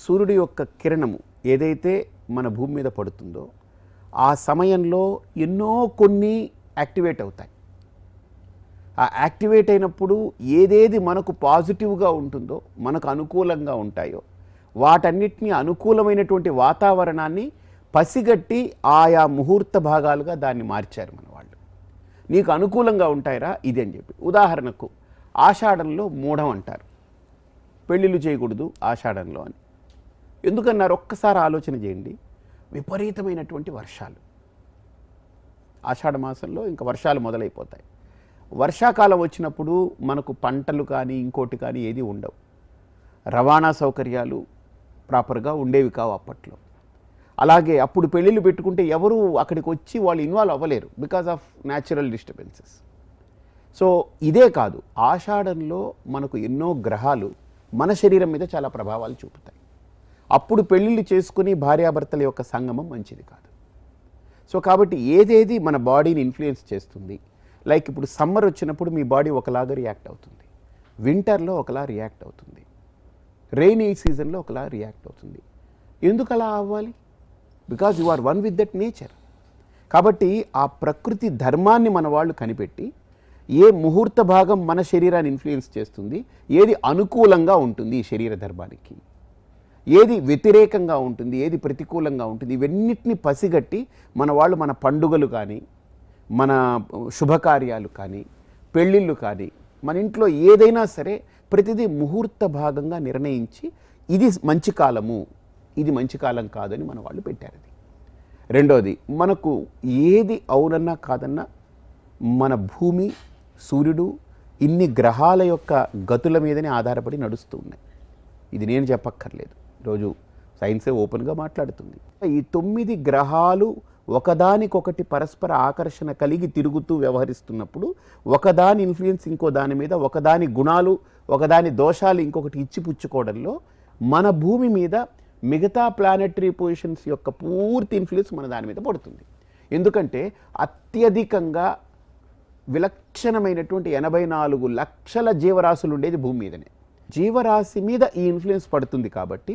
సూర్యుడి యొక్క కిరణము ఏదైతే మన భూమి మీద పడుతుందో ఆ సమయంలో ఎన్నో కొన్ని యాక్టివేట్ అవుతాయి. ఆ యాక్టివేట్ అయినప్పుడు ఏదేది మనకు పాజిటివ్గా ఉంటుందో, మనకు అనుకూలంగా ఉంటాయో, వాటన్నిటినీ అనుకూలమైనటువంటి వాతావరణాన్ని పసిగట్టి ఆయా ముహూర్త భాగాలుగా దాన్ని మార్చారు మన వాళ్ళు. నీకు అనుకూలంగా ఉంటాయిరా ఇది అని చెప్పి. ఉదాహరణకు ఆషాఢంలో మూఢం అంటారు, పెళ్ళిళ్ళు చేయకూడదు ఆషాఢంలో అని. ఎందుకన్నారు ఒక్కసారి ఆలోచన చేయండి. విపరీతమైనటువంటి వర్షాలు ఆషాఢ మాసంలో ఇంకా వర్షాలు మొదలైపోతాయి. వర్షాకాలం వచ్చినప్పుడు మనకు పంటలు కానీ ఇంకోటి కానీ ఏది ఉండవు. రవాణా సౌకర్యాలు ప్రాపర్గా ఉండేవి కావు అప్పట్లో. అలాగే అప్పుడు పెళ్ళిళ్ళు పెట్టుకుంటే ఎవరు అక్కడికి వచ్చి వాళ్ళు ఇన్వాల్వ్ అవ్వలేరు because of natural disturbances. So ఇదే కాదు, ఆషాఢంలో మనకు ఎన్నో గ్రహాలు మన శరీరం మీద చాలా ప్రభావాలు చూపుతాయి. అప్పుడు పెళ్ళిళ్ళు చేసుకుని భార్యాభర్తల యొక్క సంగమం మంచిది కాదు. సో కాబట్టి ఏదేది మన బాడీని ఇన్ఫ్లుయెన్స్ చేస్తుంది, లైక్ ఇప్పుడు సమ్మర్ వచ్చినప్పుడు మీ బాడీ ఒకలాగా రియాక్ట్ అవుతుంది, వింటర్లో ఒకలా రియాక్ట్ అవుతుంది, రెయినీ సీజన్లో ఒకలా రియాక్ట్ అవుతుంది. ఎందుకు అలా అవ్వాలి? Because you are one with that nature. కాబట్టి ఆ ప్రకృతి ధర్మాన్ని మన వాళ్ళు కనిపెట్టి ఏ ముహూర్త భాగం మన శరీరాన్ని ఇన్ఫ్లుయెన్స్ చేస్తుంది, ఏది అనుకూలంగా ఉంటుంది ఈ శరీర ధర్మానికి, ఏది వ్యతిరేకంగా ఉంటుంది, ఏది ప్రతికూలంగా ఉంటుంది, ఇవన్నిటిని పసిగట్టి మన వాళ్ళు మన పండుగలు కానీ, మన శుభకార్యాలు కానీ, పెళ్ళిళ్ళు కానీ, మన ఇంట్లో ఏదైనా సరే ప్రతిదీ ముహూర్త భాగంగా నిర్ణయించి ఇది మంచి కాలము, ఇది మంచి కాలం కాదని మన వాళ్ళు పెట్టారు. అది రెండోది, మనకు ఏది అవునన్నా కాదన్నా మన భూమి, సూర్యుడు, ఇన్ని గ్రహాల యొక్క గతుల మీదనే ఆధారపడి నడుస్తూ ఉన్నాయి. ఇది నేను చెప్పక్కర్లేదు, రోజు సైన్సే ఓపెన్గా మాట్లాడుతుంది. ఈ 9 గ్రహాలు ఒకదానికొకటి పరస్పర ఆకర్షణ కలిగి తిరుగుతూ వ్యవహరిస్తున్నప్పుడు ఒకదాని ఇన్ఫ్లుయెన్స్ ఇంకో దాని మీద, ఒకదాని గుణాలు ఒకదాని దోషాలు ఇంకొకటి ఇచ్చిపుచ్చుకోవడంలో మన భూమి మీద మిగతా ప్లానెటరీ పొజిషన్స్ యొక్క పూర్తి ఇన్ఫ్లుయెన్స్ మన దాని మీద పడుతుంది. ఎందుకంటే అత్యధికంగా విలక్షణమైనటువంటి 84 లక్షల జీవరాశులు ఉండేది భూమి మీదనే. జీవరాశి మీద ఈ ఇన్ఫ్లుయెన్స్ పడుతుంది. కాబట్టి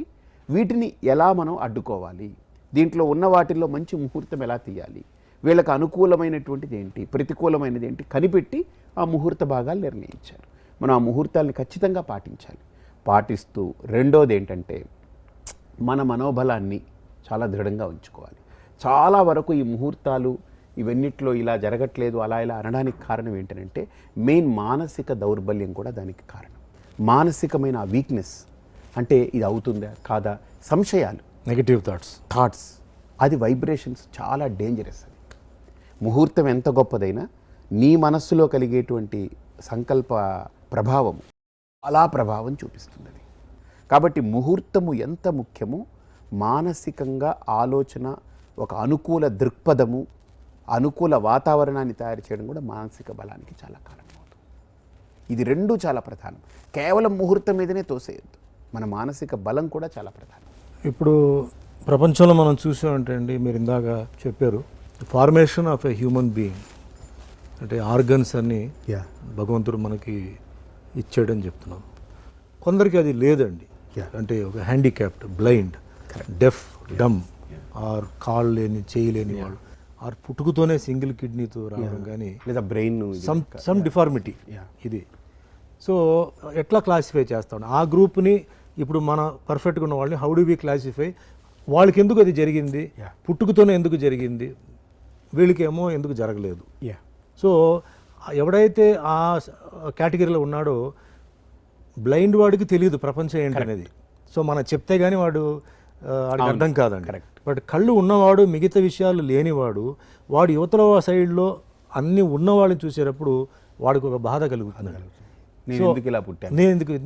వీటిని ఎలా మనం అడ్డుకోవాలి, దీంట్లో ఉన్న వాటిల్లో మంచి ముహూర్తం ఎలా తీయాలి, వీళ్ళకి అనుకూలమైనటువంటిది ఏంటి, ప్రతికూలమైనది ఏంటి కనిపెట్టి ఆ ముహూర్త భాగాలు నిర్ణయించారు. మనం ఆ ముహూర్తాలను ఖచ్చితంగా పాటించాలి. పాటిస్తూ రెండోది ఏంటంటే మన మనోబలాన్ని చాలా దృఢంగా ఉంచుకోవాలి. చాలా వరకు ఈ ముహూర్తాలు ఇవన్నిట్లో ఇలా జరగట్లేదు అలా ఇలా అనడానికి కారణం ఏంటంటే మెయిన్ మానసిక దౌర్బల్యం కూడా దానికి కారణం. మానసికమైన వీక్నెస్, అంటే ఇది అవుతుందా కాదా, సంశయాలు, నెగిటివ్ థాట్స్, అది వైబ్రేషన్స్ చాలా డేంజరస్. అది ముహూర్తం ఎంత గొప్పదైనా నీ మనస్సులో కలిగేటువంటి సంకల్ప ప్రభావం అలా ప్రభావం చూపిస్తుంది. అది కాబట్టి ముహూర్తము ఎంత ముఖ్యమో మానసికంగా ఆలోచన, ఒక అనుకూల దృక్పథము, అనుకూల వాతావరణాన్ని తయారు చేయడం కూడా మానసిక బలానికి చాలా కారణమవుతుంది. ఇది రెండూ చాలా ప్రధానం. కేవలం ముహూర్తం మీదనే తోసేయద్దు, మన మానసిక బలం కూడా చాలా ప్రధానం. ఇప్పుడు ప్రపంచంలో మనం చూసామంటే అండి, మీరు ఇందాక చెప్పారు formation of a human being, అంటే ఆర్గన్స్ అన్నీ భగవంతుడు మనకి ఇచ్చాడని చెప్తున్నాం. కొందరికి అది లేదండి, అంటే ఒక handicapped, blind, deaf, dumb, or కాళ్ళు లేని, చేయలేని వాళ్ళు, ఆర్ పుట్టుకతోనే సింగిల్ కిడ్నీతో రావడం కానీ, లేదా బ్రెయిన్ సమ్ డిఫార్మిటీ ఇది. సో ఎట్లా క్లాసిఫై చేస్తాం ఆ గ్రూప్ని? ఇప్పుడు మన పర్ఫెక్ట్గా ఉన్న వాళ్ళని హౌ డు వి క్లాసిఫై? వాళ్ళకి ఎందుకు అది జరిగింది, పుట్టుకతోనే ఎందుకు జరిగింది, వీళ్ళకేమో ఎందుకు జరగలేదు? సో ఎవడైతే ఆ కేటగిరీలో ఉన్నాడో బ్లైండ్ వాడికి తెలియదు ప్రపంచం ఏంటనేది. సో మనం చెప్తే కానీ వాడికి అర్థం కాదండి. correct. బట్ కళ్ళు ఉన్నవాడు మిగతా విషయాలు లేనివాడు వాడు యువతల సైడ్లో అన్నీ ఉన్నవాళ్ళని చూసేటప్పుడు వాడికి ఒక బాధ కలుగుతుంది. నేను ఎందుకు ఇలా పుట్టాను,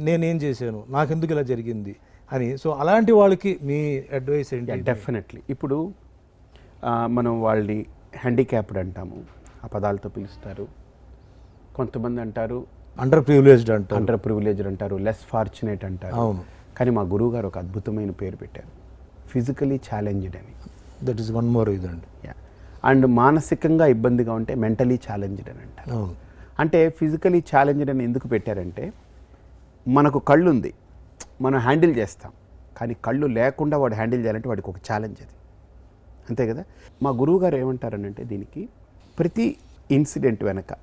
నేనేం చేశాను, నాకెందుకు ఇలా జరిగింది అని. సో అలాంటి వాళ్ళకి మీ అడ్వైస్ ఏంటి? డెఫినెట్లీ. ఇప్పుడు మనం వాళ్ళని హ్యాండిక్యాప్డ్ అంటాము, ఆ పదాలతో పిలుస్తారు. కొంతమంది అంటారు అండర్ ప్రివిలేజ్డ్ అంటారు, లెస్ ఫార్చునేట్ అంటారు. అవును. కానీ మా గురువు గారు ఒక అద్భుతమైన పేరు పెట్టారు, ఫిజికలీ ఛాలెంజ్డ్ అని. దట్ ఈస్ వన్ మోర్ ఇదండి. అండ్ మానసికంగా ఇబ్బందిగా ఉంటే మెంటలీ ఛాలెంజ్డ్ అని అంటారు. అవును. అంటే ఫిజికలీ ఛాలెంజ్డ్ అని ఎందుకు పెట్టారంటే, మనకు కళ్ళు ఉంది, మనం హ్యాండిల్ చేస్తాం, కానీ కళ్ళు లేకుండా వాడు హ్యాండిల్ చేయాలంటే వాడికి ఒక ఛాలెంజ్ అది, అంతే కదా. మా గురువు గారు ఏమంటారనంటే, దీనికి ప్రతి ఇన్సిడెంట్ వెనక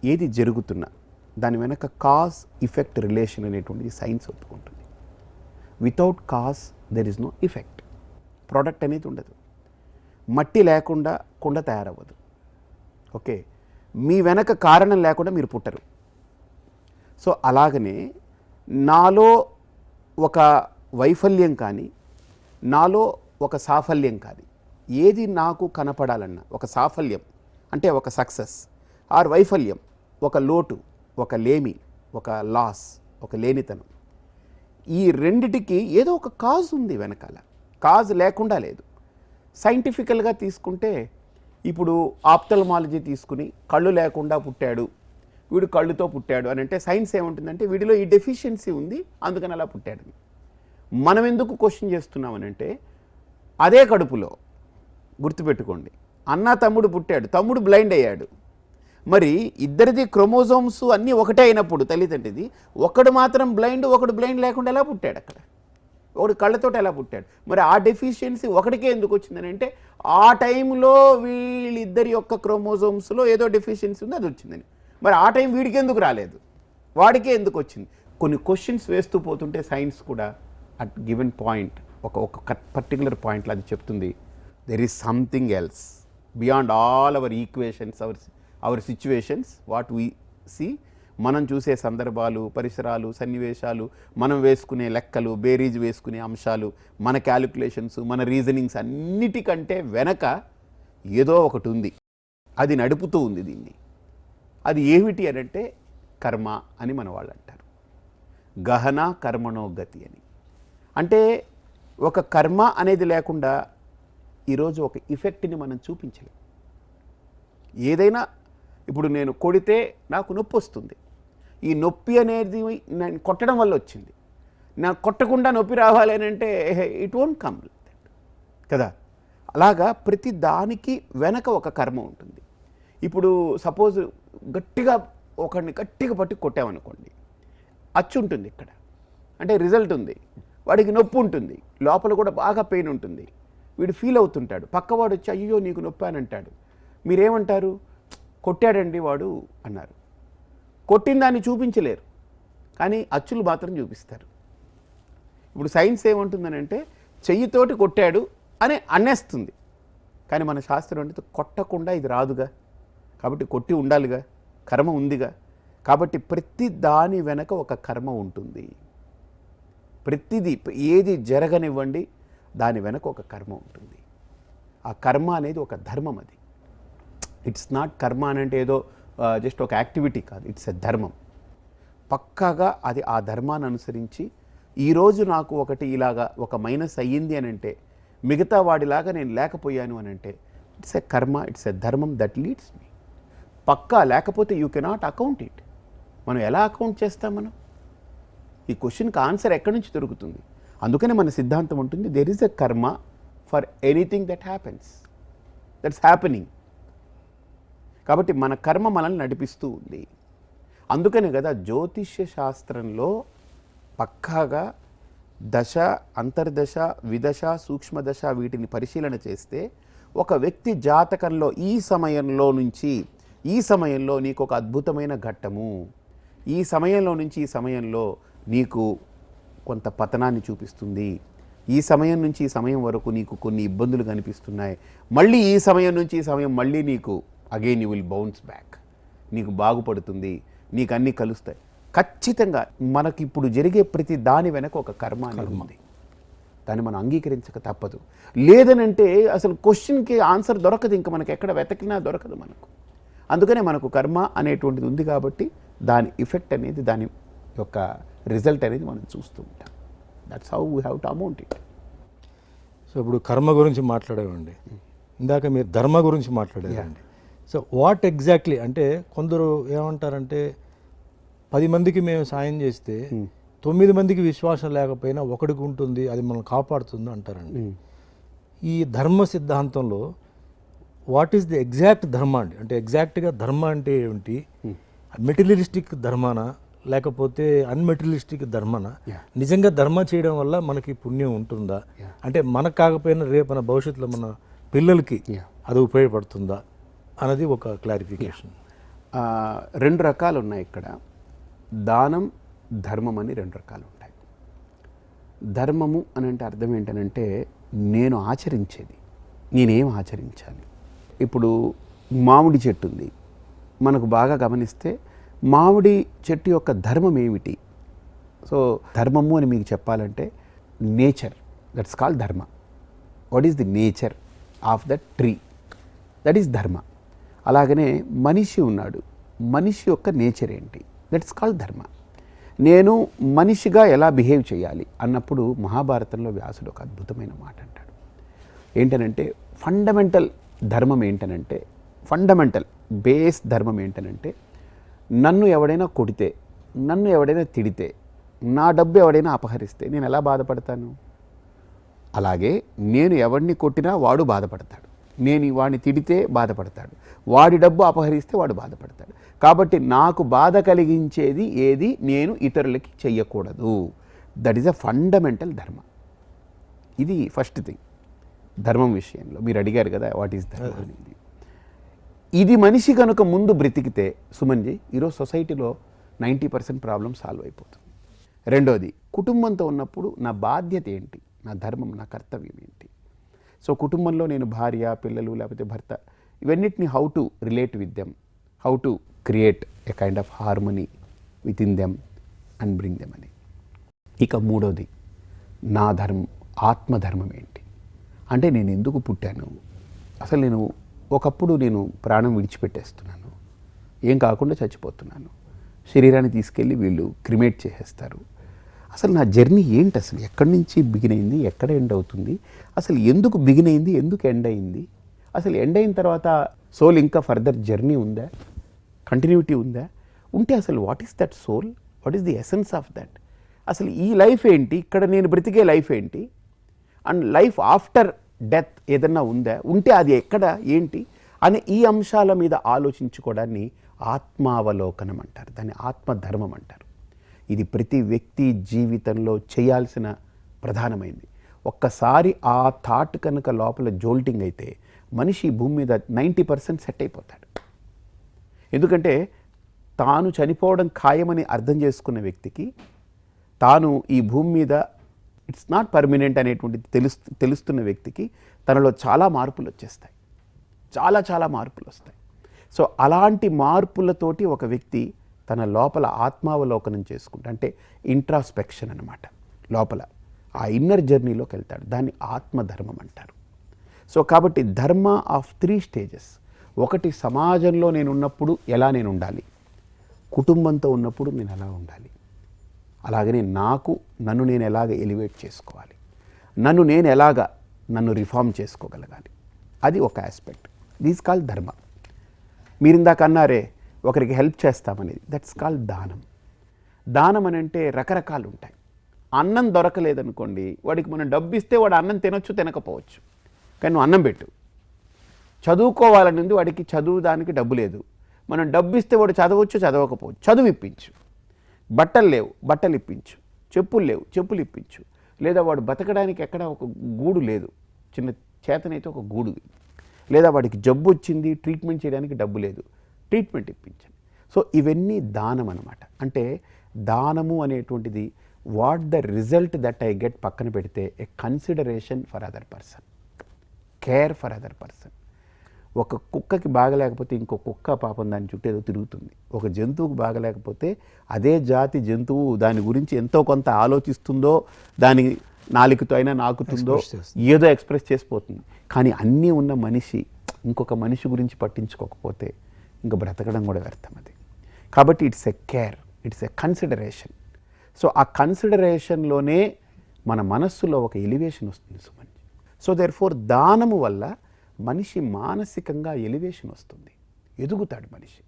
ఏది జరుగుతున్నా దాని వెనక కాజ్ ఇఫెక్ట్ రిలేషన్ అనేటువంటిది సైన్స్ ఒప్పుకుంటుంది. Without cause there is no effect. Product అనేది ఉండదు. మట్టి లేకుండా కుండ తయారవ్వదు. ఓకే, మీ వెనక కారణం లేకుండా మీరు పుట్టరు. సో అలాగనే నాలో ఒక వైఫల్యం కానీ, నాలో ఒక సాఫల్యం కానీ, ఏది నాకు కనపడాలన్నా, ఒక సాఫల్యం అంటే ఒక సక్సెస్, ఆర్ వైఫల్యం ఒక లోటు, ఒక లేమి, ఒక లాస్, ఒక లేనితనం, ఈ రెండిటికి ఏదో ఒక కాజ్ ఉంది వెనకాల. కాజ్ లేకుండా లేదు. సైంటిఫికల్గా తీసుకుంటే, ఇప్పుడు ఆప్థల్మాలజీ తీసుకుని కళ్ళు లేకుండా పుట్టాడు, వీడు కళ్ళుతో పుట్టాడు అని అంటే సైన్స్ ఏముంటుందంటే, వీడిలో ఈ డెఫిషియన్సీ ఉంది అందుకని అలా పుట్టాడు. మనం ఎందుకు క్వశ్చన్ చేస్తున్నామనంటే, అదే కడుపులో గుర్తుపెట్టుకోండి, అన్న తమ్ముడు పుట్టాడు, తమ్ముడు బ్లైండ్ అయ్యాడు. మరి ఇద్దరిది క్రోమోజోమ్స్ అన్నీ ఒకటే అయినప్పుడు తల్లిదండ్రిది, ఒకడు మాత్రం బ్లైండ్, ఒకడు బ్లైండ్ లేకుండా ఎలా పుట్టాడు అక్కడ? ఒకడు కళ్ళతో ఎలా పుట్టాడు? మరి ఆ డెఫిషియన్సీ ఒకటికే ఎందుకు వచ్చిందని అంటే, ఆ టైంలో వీళ్ళిద్దరి యొక్క క్రోమోజోమ్స్లో ఏదో డెఫిషియన్సీ ఉంది, అది వచ్చిందని. మరి ఆ టైం వీడికి ఎందుకు రాలేదు, వాడికే ఎందుకు వచ్చింది? కొన్ని క్వశ్చన్స్ వేస్తూ పోతుంటే సైన్స్ కూడా అట్ గివెన్ పాయింట్, ఒక పర్టికులర్ పాయింట్లో అది చెప్తుంది, there is something else beyond all our equations, our situations, what we see. మనం చూసే సందర్భాలు, పరిసరాలు, సన్నివేశాలు, మనం వేసుకునే లెక్కలు, బేరీజ్ వేసుకునే అంశాలు, మన క్యాలిక్యులేషన్స్, మన రీజనింగ్స్ అన్నిటికంటే వెనక ఏదో ఒకటి ఉంది, అది నడుపుతూ ఉంది దీన్ని. అది ఏమిటి అని అంటే కర్మ అని మన వాళ్ళు అంటారు. గహన కర్మణో గతి అని. అంటే ఒక కర్మ అనేది లేకుండా ఈరోజు ఒక ఇఫెక్ట్ని మనం చూపించలేం. ఏదైనా ఇప్పుడు నేను కొడితే నాకు నొప్పి వస్తుంది, ఈ నొప్పి అనేది నేను కొట్టడం వల్ల వచ్చింది. నాకు కొట్టకుండా నొప్పి రావాలి అని అంటే ఇట్ వోంట్ కమ్ కదా. అలాగా ప్రతి దానికి వెనక ఒక కర్మ ఉంటుంది. ఇప్పుడు సపోజ్ గట్టిగా ఒకరిని గట్టిగా పట్టి కొట్టామనుకోండి, అచ్చు ఉంటుంది ఇక్కడ, అంటే రిజల్ట్ ఉంది, వాడికి నొప్పి ఉంటుంది, లోపల కూడా బాగా పెయిన్ ఉంటుంది, వీడు ఫీల్ అవుతుంటాడు. పక్కవాడు వచ్చి అయ్యో నీకు నొప్పి అని అంటాడు. మీరేమంటారు? కొట్టాడండి వాడు అన్నారు. కొట్టిన దాన్ని చూపించలేరు, కానీ అచ్చులు మాత్రం చూపిస్తారు. ఇప్పుడు సైన్స్ ఏమంటుందని అంటే, చెయ్యితోటి కొట్టాడు అని అనేస్తుంది, కానీ మన శాస్త్రం అంటే కొట్టకుండా ఇది రాదుగా, కాబట్టి కొట్టి ఉండాలిగా, కర్మ ఉందిగా. కాబట్టి ప్రతి దాని వెనక ఒక కర్మ ఉంటుంది. ప్రతిదీ ఏది జరగనివ్వండి, దాని వెనక ఒక కర్మ ఉంటుంది. ఆ కర్మ అనేది ఒక ధర్మం. అది ఇట్స్ నాట్ కర్మ అని అంటే ఏదో జస్ట్ ఒక యాక్టివిటీ కాదు, ఇట్స్ ఎ ధర్మం. పక్కాగా అది ఆ ధర్మాన్ని అనుసరించి, ఈరోజు నాకు ఒకటి ఇలాగా ఒక మైనస్ అయ్యింది అని అంటే, మిగతా వాడిలాగా నేను లేకపోయాను అని అంటే, ఇట్స్ ఎ కర్మ, ఇట్స్ ఎ ధర్మం దట్ లీడ్స్ మీ. పక్కా, లేకపోతే యూ కెనాట్ అకౌంట్ ఇట్. మనం ఎలా అకౌంట్ చేస్తాం? మనం ఈ క్వశ్చన్కి ఆన్సర్ ఎక్కడి నుంచి దొరుకుతుంది? అందుకనే మన సిద్ధాంతం ఉంటుంది, దెర్ ఈజ్ ఎ కర్మ for anything that happens, that's happening. కాబట్టి మన కర్మ మనల్ని నడిపిస్తూ ఉంది. అందుకనే కదా జ్యోతిష్య శాస్త్రంలో పక్కాగా దశ, అంతర్దశ, విదశ, సూక్ష్మదశ వీటిని పరిశీలన చేస్తే, ఒక వ్యక్తి జాతకంలో ఈ సమయంలో నుంచి ఈ సమయంలో నీకు ఒక అద్భుతమైన ఘట్టము, ఈ సమయంలో నుంచి ఈ సమయంలో నీకు కొంత పతనాన్ని చూపిస్తుంది, ఈ సమయం నుంచి ఈ సమయం వరకు నీకు కొన్ని ఇబ్బందులు కనిపిస్తున్నాయి, మళ్ళీ ఈ సమయం నుంచి ఈ సమయం మళ్ళీ నీకు again you will bounce back, నీకు బాగుపడుతుంది, నీకు అన్నీ కలుస్తాయి. ఖచ్చితంగా మనకి ఇప్పుడు జరిగే ప్రతి దాని వెనక ఒక కర్మ అనేది ఉంది. దాన్ని మనం అంగీకరించక తప్పదు. లేదనంటే అసలు క్వశ్చన్కి ఆన్సర్ దొరకదు, ఇంకా మనకి ఎక్కడ వెతకినా దొరకదు మనకు. అందుకనే మనకు కర్మ అనేటువంటిది ఉంది కాబట్టి దాని ఎఫెక్ట్ అనేది, దాని యొక్క రిజల్ట్ అనేది మనం చూస్తూ ఉంటాం. That's how we have to amount it. So ఇప్పుడు కర్మ గురించి మాట్లాడేవండి, ఇందాక మీరు ధర్మ గురించి మాట్లాడేదండి. సో వాట్ ఎగ్జాక్ట్లీ అంటే కొందరు ఏమంటారంటే 10 మందికి మేము సాయం చేస్తే 9 మందికి విశ్వాసం లేకపోయినా ఒకడికి ఉంటుంది, అది మనం కాపాడుతుంది అంటారండి. ఈ ధర్మ సిద్ధాంతంలో వాట్ ఈస్ ది ఎగ్జాక్ట్ ధర్మ అండి? అంటే ఎగ్జాక్ట్గా ధర్మ అంటే ఏమిటి? మెటీరియలిస్టిక్ ధర్మానా లేకపోతే అన్మెటీరియలిస్టిక్ ధర్మనా? నిజంగా ధర్మ చేయడం వల్ల మనకి పుణ్యం ఉంటుందా? అంటే మనకు కాకపోయినా రేపు మన భవిష్యత్తులో మన పిల్లలకి అది ఉపయోగపడుతుందా అన్నది ఒక క్లారిఫికేషన్. 2 రకాలు ఉన్నాయి ఇక్కడ. దానం, ధర్మం అని 2 రకాలు ఉంటాయి. ధర్మము అని అంటే అర్థం ఏంటనంటే నేను ఆచరించేది, నేనేం ఆచరించాలి. ఇప్పుడు మామిడి చెట్టు ఉంది, మనకు బాగా గమనిస్తే మామిడి చెట్టు యొక్క ధర్మం ఏమిటి? సో ధర్మము అని మీకు చెప్పాలంటే నేచర్, దట్స్ కాల్డ్ ధర్మ. What is the nature of that tree, that is ధర్మ. అలాగనే మనిషి ఉన్నాడు, మనిషి యొక్క నేచర్ ఏంటి, దట్స్ కాల్డ్ ధర్మ. నేను మనిషిగా ఎలా బిహేవ్ చేయాలి అన్నప్పుడు మహాభారతంలో వ్యాసుడు ఒక అద్భుతమైన మాట అంటాడు. ఏంటనంటే ఫండమెంటల్ ధర్మం ఏంటనంటే, ఫండమెంటల్ బేస్ ధర్మం ఏంటనంటే, నన్ను ఎవడైనా కొడితే, నన్ను ఎవడైనా తిడితే, నా డబ్బు ఎవడైనా అపహరిస్తే నేను ఎలా బాధపడతాను? అలాగే నేను ఎవరిని కొట్టినా వాడు బాధపడతాడు, నేను వాడిని తిడితే బాధపడతాడు, వాడి డబ్బు అపహరిస్తే వాడు బాధపడతాడు. కాబట్టి నాకు బాధ కలిగించేది ఏది నేను ఇతరులకి చెయ్యకూడదు. దట్ ఈస్ అ ఫండమెంటల్ ధర్మ. ఇది ఫస్ట్ థింగ్ ధర్మం విషయంలో. మీరు అడిగారు కదా వాట్ ఈస్ ధర్మ అనేది. ఇది మనిషి కనుక ముందు బ్రతికితే సుమన్జీ ఈరోజు సొసైటీలో 90% ప్రాబ్లం సాల్వ్ అయిపోతుంది. రెండోది, కుటుంబంతో ఉన్నప్పుడు నా బాధ్యత ఏంటి, నా ధర్మం, నా కర్తవ్యం ఏంటి. సో కుటుంబంలో నేను భార్య, పిల్లలు లేకపోతే భర్త, ఇవన్నిటిని how to relate with them, how to create a kind of harmony with in them and bring them అని. ఇక మూడోది, నా ధర్మం, ఆత్మధర్మం ఏంటి అంటే నేను ఎందుకు పుట్టాను, అసలు నేను ఒకప్పుడు నేను ప్రాణం విడిచిపెట్టేస్తున్నాను, ఏం కాకుండా చచ్చిపోతున్నాను, శరీరాన్ని తీసుకెళ్ళి వీళ్ళు క్రిమేట్ చేసేస్తారు. అసలు నా జర్నీ ఏంటి, అసలు ఎక్కడి నుంచి బిగిన్ అయింది, ఎక్కడ ఎండ్ అవుతుంది, అసలు ఎందుకు బిగిన్ అయింది, ఎందుకు ఎండ్ అయింది, అసలు ఎండ్ అయిన తర్వాత సోల్ ఇంకా ఫర్దర్ జర్నీ ఉందా, కంటిన్యూటీ ఉందా, ఉంటే అసలు what is that soul, what is the essence of that, అసలు ఈ లైఫ్ ఏంటి, ఇక్కడ నేను బ్రతికే లైఫ్ ఏంటి, అండ్ లైఫ్ ఆఫ్టర్ డెత్ ఏదన్నా ఉందా, ఉంటే అది ఎక్కడ ఏంటి అనే ఈ అంశాల మీద ఆలోచించుకోవడాన్ని ఆత్మావలోకనం అంటారు, దాన్ని ఆత్మధర్మం అంటారు. ఇది ప్రతి వ్యక్తి జీవితంలో చేయాల్సిన ప్రధానమైంది. ఒక్కసారి ఆ థాట్ కనుక లోపల జోల్టింగ్ అయితే మనిషి భూమి మీద 90% సెట్ అయిపోతాడు. ఎందుకంటే తాను చనిపోవడం ఖాయమని అర్థం చేసుకున్న వ్యక్తికి తాను ఈ భూమి మీద ఇట్స్ నాట్ పర్మనెంట్ అనేటువంటిది తెలుస్తున్న వ్యక్తికి తనలో చాలా మార్పులు వచ్చేస్తాయి, చాలా మార్పులు వస్తాయి. సో అలాంటి మార్పులతోటి ఒక వ్యక్తి తన లోపల ఆత్మావలోకనం చేసుకుంటా, అంటే ఇంట్రాస్పెక్షన్ అన్నమాట, లోపల ఆ ఇన్నర్ జర్నీలోకి వెళ్తాడు. దాన్ని ఆత్మధర్మం అంటారు. సో కాబట్టి ధర్మ ఆఫ్ 3 స్టేజెస్. ఒకటి, సమాజంలో నేను ఉన్నప్పుడు ఎలా నేను ఉండాలి, కుటుంబంతో ఉన్నప్పుడు నేను ఎలా ఉండాలి, అలాగనే నన్ను నేను ఎలాగ ఎలివేట్ చేసుకోవాలి, నన్ను రిఫార్మ్ చేసుకోగలగాలి, అది ఒక ఆస్పెక్ట్. దీస్ కాల్ ధర్మ. మీరు ఇందాక అన్నారే ఒకరికి హెల్ప్ చేస్తామనేది, దట్స్ కాల్ దానం. దానం అని అంటే రకరకాలు ఉంటాయి. అన్నం దొరకలేదనుకోండి, వాడికి మనం డబ్బు ఇస్తే వాడు అన్నం తినొచ్చు, తినకపోవచ్చు, కానీ నువ్వు అన్నం పెట్టు. చదువుకోవాలని ఉంది, వాడికి చదువుదానికి డబ్బు లేదు, మనం డబ్బు ఇస్తే వాడు చదవచ్చు, చదవకపోవచ్చు, చదువు ఇప్పించు. బట్టలు లేవు, బట్టలు ఇప్పించు. చెప్పులు లేవు, చెప్పులు ఇప్పించు. లేదా వాడు బతకడానికి ఎక్కడ ఒక గూడు లేదు, చిన్న చేతనైతే ఒక గూడు, లేదా వాడికి జబ్బు వచ్చింది, ట్రీట్మెంట్ చేయడానికి డబ్బు లేదు, ట్రీట్మెంట్ ఇప్పించండి. సో ఇవన్నీ దానం అన్నమాట. అంటే దానము అనేటువంటిది what the result that I get పక్కన పెడితే a consideration for other person, care for other person. ఒక కుక్కకి బాగలేకపోతే ఇంకో కుక్క పాపం దాని చుట్టూ ఏదో తిరుగుతుంది. ఒక జంతువుకు బాగలేకపోతే అదే జాతి జంతువు దాని గురించి ఎంతో కొంత ఆలోచిస్తుందో, దాని నాలుకతో అయినా నాకుతుందో, ఏదో ఎక్స్ప్రెస్ చేసిపోతుంది. కానీ అన్నీ ఉన్న మనిషి ఇంకొక మనిషి గురించి పట్టించుకోకపోతే ఇంకా బ్రతకడం కూడా వ్యర్థం అది. కాబట్టి it's a care, it's a consideration. So ఆ కన్సిడరేషన్లోనే మన మనస్సులో ఒక ఎలివేషన్ వస్తుంది సుమన్. సో దేర్ఫోర్ దానము వల్ల మనిషి మానసికంగా ఎలివేషన్ వస్తుంది, ఎదుగుతాడు మనిషి.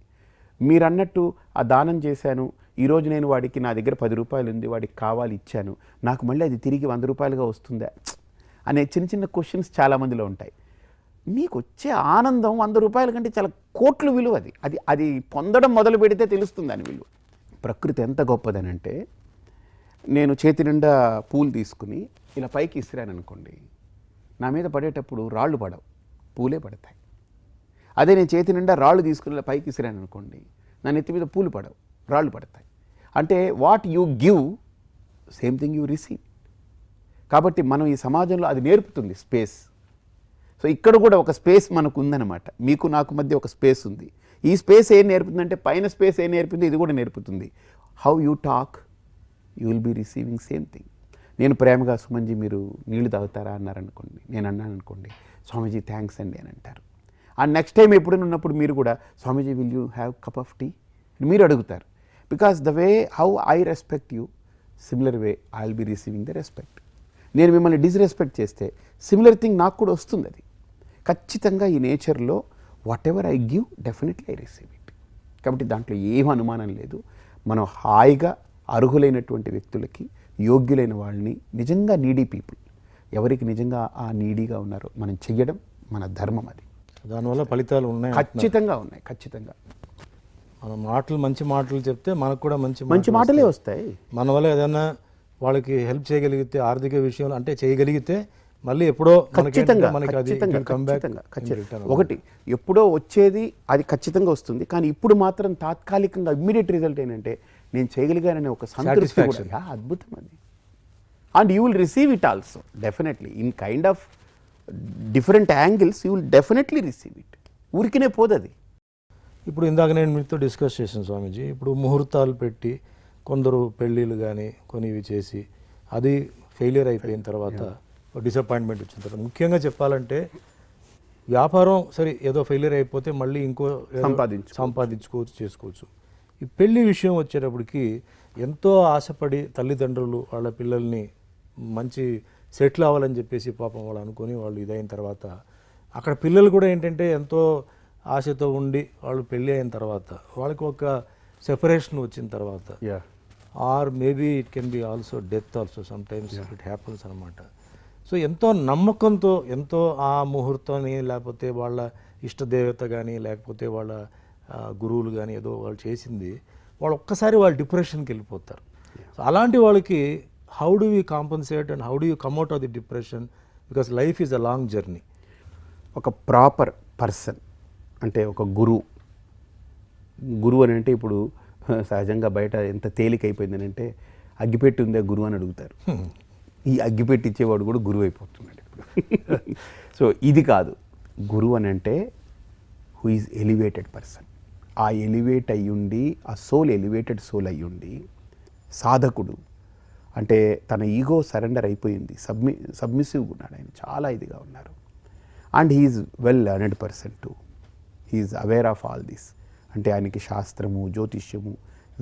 మీరు అన్నట్టు ఆ దానం చేశాను, ఈరోజు నేను వాడికి నా దగ్గర 10 రూపాయలు ఉంది, వాడికి కావాలి ఇచ్చాను, నాకు మళ్ళీ అది తిరిగి 100 రూపాయలుగా వస్తుందా అనే చిన్న చిన్న క్వశ్చన్స్ చాలామందిలో ఉంటాయి. మీకు వచ్చే ఆనందం 100 రూపాయల కంటే చాలా కోట్లు విలువ. అది పొందడం మొదలు పెడితే తెలుస్తుంది దాని విలువ. ప్రకృతి ఎంత గొప్పదనంటే, నేను చేతి నిండా పూలు తీసుకుని ఇలా పైకి ఇసిరాను అనుకోండి, నా మీద పడేటప్పుడు రాళ్ళు పడవు, పూలే పడతాయి. అదే నేను చేతి నిండా రాళ్ళు తీసుకుని ఇలా పైకి ఇసిరాను అనుకోండి, నా నెత్తి మీద పూలు పడవు, రాళ్ళు పడతాయి. అంటే what you give same thing you receive. కాబట్టి మనం ఈ సమాజంలో అది నేర్పుతుంది స్పేస్. సో ఇక్కడ కూడా ఒక స్పేస్ మనకు ఉందన్నమాట. మీకు నాకు మధ్య ఒక స్పేస్ ఉంది. ఈ స్పేస్ ఏం నేర్పుతుందంటే, పైన స్పేస్ ఏం నేర్పుతుంది, ఇది కూడా నేర్పుతుంది. How you talk you will be receiving same thing. నేను ప్రేమగా సుమన్జీ మీరు నీళ్లు తాగుతారా అన్నారనుకోండి, నేను అన్నాను అనుకోండి, స్వామీజీ థ్యాంక్స్ అండి అని అంటారు. అండ్ నెక్స్ట్ టైం ఎప్పుడైనా ఉన్నప్పుడు మీరు కూడా Swamiji will you have cup of tea మీరు అడుగుతారు. Because the way how I respect you, similar way I will be receiving the respect. నేను మిమ్మల్ని డిస్రెస్పెక్ట్ చేస్తే సిమిలర్ థింగ్ నాకు కూడా వస్తుంది. అది ఖచ్చితంగా ఈ నేచర్లో what ever I give definitely I receive it. కాబట్టి దాంట్లో ఏం అనుమానం లేదు. మనం హాయిగా అర్హులైనటువంటి వ్యక్తులకి, యోగ్యులైన వాళ్ళని, నిజంగా నీడీ పీపుల్ ఎవరికి నిజంగా ఆ నీడీగా ఉన్నారో మనం చెయ్యడం మన ధర్మం. అది దానివల్ల ఫలితాలు ఉన్నాయి, ఖచ్చితంగా ఉన్నాయి. ఖచ్చితంగా మన మాటలు మంచి మాటలు చెప్తే మనకు కూడా మంచి మాటలే వస్తాయి. మన వల్ల ఏదైనా వాళ్ళకి హెల్ప్ చేయగలిగితే, ఆర్థిక విషయంలో అంటే చేయగలిగితే, మళ్ళీ ఎప్పుడో ఖచ్చితంగా ఒకటి ఎప్పుడో వచ్చేది అది ఖచ్చితంగా వస్తుంది. కానీ ఇప్పుడు మాత్రం తాత్కాలికంగా ఇమ్మీడియట్ రిజల్ట్ ఏంటంటే, నేను చేయగలిగాననే ఒక సంతృప్తి కూడా. అద్భుతం అది. And you will receive it also definitely in kind of different angles. You will definitely receive it. ఊరికినే పోదది. ఇప్పుడు ఇందాక నేను మీతో డిస్కస్ చేశాను స్వామీజీ, ఇప్పుడు ముహూర్తాలు పెట్టి కొందరు పెళ్ళిళ్ళు కానీ కొనివి చేసి అది ఫెయిలియర్ అయిపోయిన తర్వాత డిసప్పాయింట్మెంట్ వచ్చిన తర్వాత, ముఖ్యంగా చెప్పాలంటే వ్యాపారం సరే ఏదో ఫెయిలియర్ అయిపోతే మళ్ళీ ఇంకో సంపాదించుకోవచ్చు, చేసుకోవచ్చు. ఈ పెళ్లి విషయం వచ్చేటప్పటికి ఎంతో ఆశపడి తల్లిదండ్రులు వాళ్ళ పిల్లల్ని మంచి సెటిల్ అవ్వాలని చెప్పేసి పాపం వాళ్ళు అనుకొని వాళ్ళు ఇదైన తర్వాత, అక్కడ పిల్లలు కూడా ఏంటంటే ఎంతో ఆశతో ఉండి వాళ్ళు పెళ్ళి అయిన తర్వాత వాళ్ళకి ఒక సెపరేషన్ వచ్చిన తర్వాత, or maybe it can be also death also some times it happens అనమాట. సో ఎంతో నమ్మకంతో, ఎంతో ఆ ముహూర్తాన్ని లేకపోతే వాళ్ళ ఇష్టదేవత కానీ లేకపోతే వాళ్ళ గురువులు కానీ ఏదో వాళ్ళు చేసింది, వాళ్ళు ఒక్కసారి వాళ్ళు డిప్రెషన్కి వెళ్ళిపోతారు. సో అలాంటి వాళ్ళకి how do you compensate and how do you come out of the depression, because life is a long journey. ఒక ప్రాపర్ పర్సన్ అంటే ఒక గురువు అని అంటే, ఇప్పుడు సహజంగా బయట ఎంత తేలిక అయిపోయిందని అంటే, అగ్గిపెట్టి ఉందే గురువు అని అడుగుతారు. ఈ అగ్గిపెట్టి ఇచ్చేవాడు కూడా గురువు అయిపోతున్నాడు ఇప్పుడు. సో ఇది కాదు. గురువు అని అంటే హూ ఈజ్ ఎలివేటెడ్ పర్సన్. ఆ ఎలివేట్ అయ్యుండి, ఆ సోల్ ఎలివేటెడ్ సోల్ అయ్యుండి, సాధకుడు అంటే తన ఈగో సరెండర్ అయిపోయింది, సబ్మిసివ్గా ఉన్నాడు ఆయన, చాలా ఇదిగా ఉన్నారు. And he's well learned person too, he's aware of all this. అంటే ఆయనకి శాస్త్రము, జ్యోతిష్యము,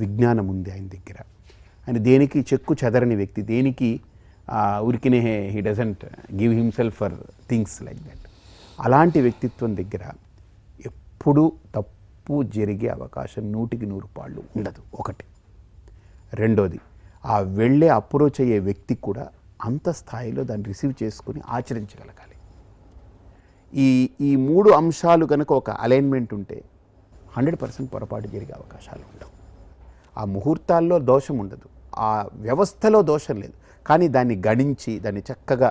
విజ్ఞానం ఉంది ఆయన దగ్గర. ఆయన దేనికి చెక్కు చెదరని వ్యక్తి, దేనికి ఉరికినే he doesn't give himself for things like that. అలాంటి వ్యక్తిత్వం దగ్గర ఎప్పుడూ తప్పు జరిగే అవకాశం 100% ఉండదు. ఒకటి. రెండోది, ఆ వెళ్ళే అప్రోచ్ అయ్యే వ్యక్తి కూడా అంత స్థాయిలో దాన్ని రిసీవ్ చేసుకుని ఆచరించగలగాలి. ఈ 3 అంశాలు కనుక ఒక అలైన్మెంట్ ఉంటే 100% పొరపాటు జరిగే అవకాశాలు ఉండవు. ఆ ముహూర్తాల్లో దోషం ఉండదు, ఆ వ్యవస్థలో దోషం లేదు. కానీ దాన్ని గణించి, దాన్ని చక్కగా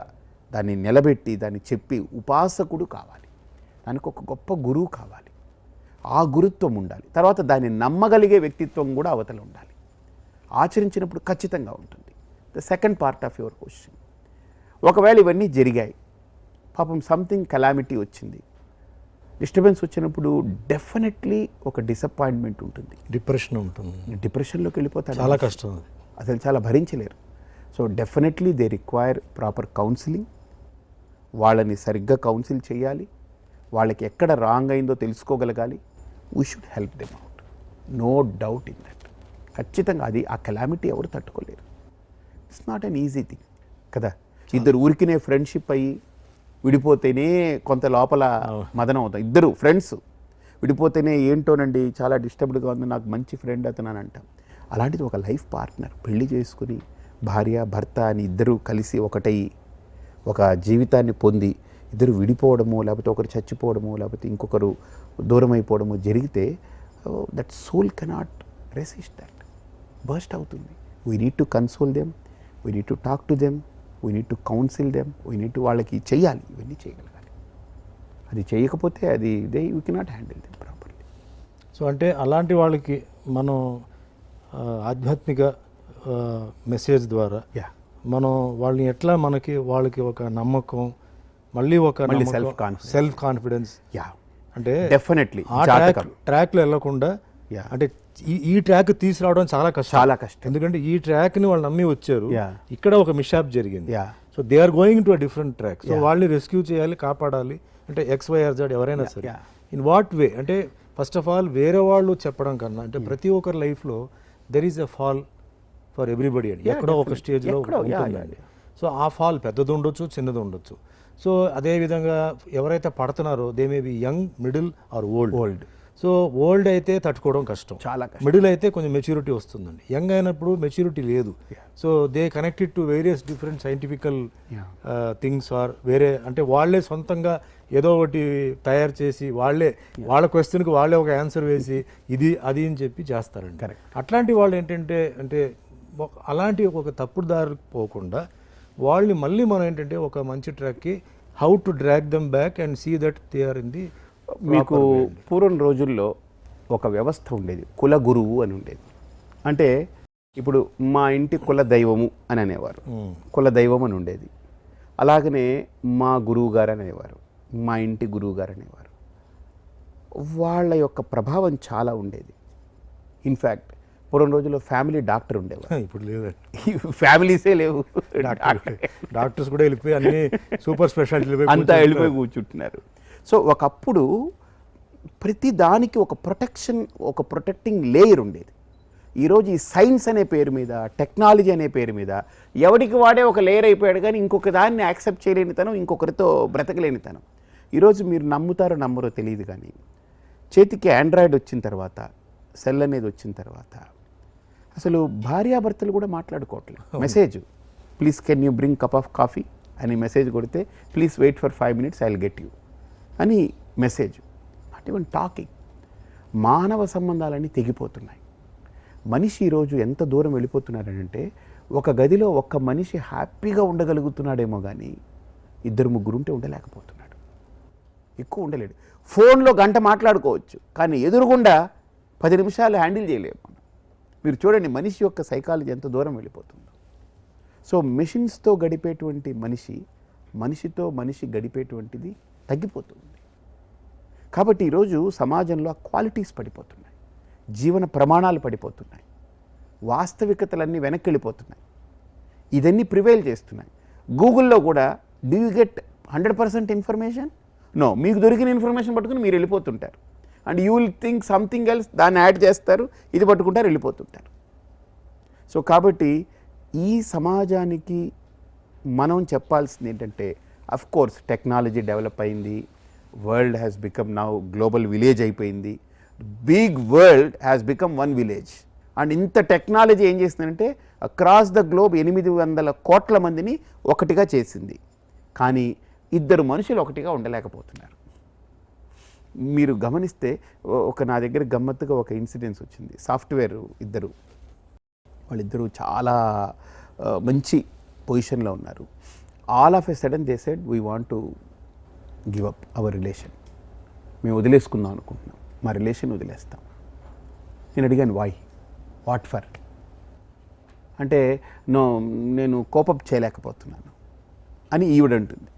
దాన్ని నిలబెట్టి, దాన్ని చెప్పి ఉపాసకుడు కావాలి, దానికి ఒక గొప్ప గురువు కావాలి, ఆ గురుత్వం ఉండాలి. తర్వాత దాన్ని నమ్మగలిగే వ్యక్తిత్వం కూడా అవతల ఉండాలి. ఆచరించినప్పుడు ఖచ్చితంగా ఉంటుంది. The second part of your question, ఒకవేళ ఇవన్నీ జరిగాయి, పాపం సంథింగ్ కెలామిటీ వచ్చింది, డిస్టర్బెన్స్ వచ్చినప్పుడు డెఫినెట్లీ ఒక డిసప్పాయింట్మెంట్ ఉంటుంది, డిప్రెషన్ ఉంటుంది, డిప్రెషన్లోకి వెళ్ళిపోతారు, చాలా కష్టం అది. అసలు చాలా భరించలేరు. So definitely they require proper counselling. వాళ్ళని సరిగ్గా కౌన్సిల్ చేయాలి, వాళ్ళకి ఎక్కడ రాంగ్ అయిందో తెలుసుకోగలగాలి. We should help them out, no doubt in that. ఖచ్చితంగా అది ఆ కెలామిటీ ఎవరు తట్టుకోలేరు. It's not an easy thing కదా. ఇద్దరు ఊరికినే ఫ్రెండ్షిప్ అయ్యి విడిపోతేనే కొంత లోపల మదనం అవుతాం. ఇద్దరు ఫ్రెండ్స్ విడిపోతేనే ఏంటోనండి చాలా డిస్టర్బ్డ్గా ఉంది, నాకు మంచి ఫ్రెండ్ అతను అని అంటాం. అలాంటిది ఒక లైఫ్ పార్ట్నర్ పెళ్లి చేసుకుని భార్య భర్త అని ఇద్దరు కలిసి ఒకటయ్యి ఒక జీవితాన్ని పొంది ఇద్దరు విడిపోవడము, లేకపోతే ఒకరు చచ్చిపోవడము, లేకపోతే ఇంకొకరు దూరం అయిపోవడము జరిగితే that soul cannot resist that, burst అవుతుంది. We need to console them, we need to talk to them, we need to counsel them, we need to వాళ్ళకి చెయ్యాలి, ఇవన్నీ చేయగలగాలి. అది చేయకపోతే అది we cannot handle them properly. So అంటే అలాంటి వాళ్ళకి మనం ఆధ్యాత్మిక మెసేజ్ ద్వారా మనం వాళ్ళని ఎట్లా వాళ్ళకి ఒక నమ్మకం, మళ్ళీ సెల్ఫ్ కాన్ఫిడెన్స్, అంటే డెఫినెట్లీ ఆ ట్రాక్లో వెళ్ళకుండా, అంటే ఈ ట్రాక్ తీసుకురావడం చాలా కష్టం. ఎందుకంటే ఈ ట్రాక్ని వాళ్ళు నమ్మి వచ్చారు, ఇక్కడ ఒక మిస్షాప్ జరిగింది. So they are going to a different track. So వాళ్ళని రెస్క్యూ చేయాలి, కాపాడాలి. అంటే XYZ ఎవరైనా సరే ఇన్ వాట్ వే, అంటే ఫస్ట్ ఆఫ్ ఆల్ వేరే వాళ్ళు చెప్పడం కన్నా, అంటే ప్రతి ఒక్కరి లైఫ్లో there is a fall for everybody అండి, ఎక్కడో ఒక స్టేజ్లో ఉంటుందండి. సో ఆ ఫాల్ పెద్దది ఉండొచ్చు, చిన్నది ఉండొచ్చు. సో అదేవిధంగా ఎవరైతే పడుతున్నారో they may be young, middle are old. So old అయితే తట్టుకోవడం కష్టం, చాలా కష్టం. మిడిల్ అయితే కొంచెం మెచ్యూరిటీ వస్తుందండి. యంగ్ అయినప్పుడు మెచ్యూరిటీ లేదు. So they connected to various different scientifical things or వేరే, అంటే వాళ్ళే సొంతంగా ఏదో ఒకటి తయారు చేసి వాళ్ళ క్వశ్చన్కి వాళ్ళే ఒక ఆన్సర్ వేసి ఇది అది అని చెప్పి చేస్తారండి. అట్లాంటి వాళ్ళు ఏంటంటే, అంటే అలాంటి ఒక తప్పుడు దారి పోకుండా వాళ్ళని మళ్ళీ మనం ఏంటంటే ఒక మంచి ట్రాక్కి how to drag them back and see that they are in the. మీకు పూర్వం రోజుల్లో ఒక వ్యవస్థ ఉండేది, కుల గురువు అని ఉండేది. అంటే ఇప్పుడు మా ఇంటి కుల దైవము అని అనేవారు, కుల దైవం అని ఉండేది. అలాగనే మా గురువు గారు అనేవారు, మా ఇంటి గురువు గారు అనేవారు. వాళ్ళ యొక్క ప్రభావం చాలా ఉండేది. ఇన్ఫ్యాక్ట్ పూర్వం రోజుల్లో ఫ్యామిలీ డాక్టర్ ఉండేవారు, ఇప్పుడు లేదండి. ఫ్యామిలీసే లేవు, డాక్టర్స్ కూడా వెళ్ళిపోయి అన్ని సూపర్ స్పెషాలిటీ అంతా వెళ్ళిపోయి కూర్చుంటున్నారు. సో ఒకప్పుడు ప్రతి దానికి ఒక ప్రొటెక్టింగ్ లేయర్ ఉండేది. ఈరోజు ఈ సైన్స్ అనే పేరు మీద, టెక్నాలజీ అనే పేరు మీద ఎవరికి వాడే ఒక లేయర్ అయిపోయాడు, కానీ ఇంకొక దాన్ని యాక్సెప్ట్ చేయలేనితనం, ఇంకొకరితో బ్రతకలేనితనం. ఈరోజు మీరు నమ్ముతారో నమ్మరో తెలియదు, కానీ చేతికి ఆండ్రాయిడ్ వచ్చిన తర్వాత, సెల్ అనేది వచ్చిన తర్వాత అసలు భార్యాభర్తలు కూడా మాట్లాడుకోవట్లేదు. Message, please can you bring cup of coffee అని మెసేజ్ కొడితే, please wait for 5 minutes I will get you అని మెసేజ్. Not even talking. మానవ సంబంధాలన్నీ తెగిపోతున్నాయి. మనిషి ఈరోజు ఎంత దూరం వెళ్ళిపోతున్నాడంటే, ఒక గదిలో ఒక్క మనిషి హ్యాపీగా ఉండగలుగుతున్నాడేమో కానీ 2-3 ఉంటే ఉండలేకపోతున్నాడు, ఎక్కువ ఉండలేడు. ఫోన్లో గంట మాట్లాడుకోవచ్చు, కానీ ఎదురుగుండా 10 నిమిషాలు హ్యాండిల్ చేయలేము. మీరు చూడండి మనిషి యొక్క సైకాలజీ ఎంత దూరం వెళ్ళిపోతుందో. సో మెషిన్స్తో గడిపేటువంటి మనిషితో మనిషి గడిపేటువంటిది తగ్గిపోతుంది. కాబట్టి ఈరోజు సమాజంలో క్వాలిటీస్ పడిపోతున్నాయి, జీవన ప్రమాణాలు పడిపోతున్నాయి, వాస్తవికతలన్నీ వెనక్కి వెళ్ళిపోతున్నాయి. ఇదన్నీ ప్రివైల్ చేస్తున్నాయి. గూగుల్లో కూడా do you get 100% information? No. మీకు దొరికిన ఇన్ఫర్మేషన్ పట్టుకుని మీరు వెళ్ళిపోతుంటారు. And you will think something else, దాన్ని యాడ్ చేస్తారు, ఇది పట్టుకుంటారు, వెళ్ళిపోతుంటారు. సో కాబట్టి ఈ సమాజానికి మనం చెప్పాల్సింది ఏంటంటే, అఫ్ కోర్స్ టెక్నాలజీ డెవలప్ అయింది, world has become now global village అయిపోయింది. Big world has become one village. And ఇంత టెక్నాలజీ ఏం చేసిందంటే అక్రాస్ ద గ్లోబ్ 800 కోట్ల మందిని ఒకటిగా చేసింది. కానీ 2 మనుషులు ఒకటిగా ఉండలేకపోతున్నారు. మీరు గమనిస్తే నా దగ్గర గమ్మత్తుగా ఒక ఇన్సిడెన్స్ వచ్చింది. సాఫ్ట్వేర్ వాళ్ళిద్దరూ చాలా మంచి పొజిషన్లో ఉన్నారు. All of a sudden they said we want to give up hour relation. మేము వదిలేసుకుందాం అనుకుంటున్నాం, మా రిలేషన్ వదిలేస్తాం. నేను అడిగాను వై, వాట్ ఫర్ అంటే, నేను కోపప్ చేయలేకపోతున్నాను అని ఈవిడంటుంది.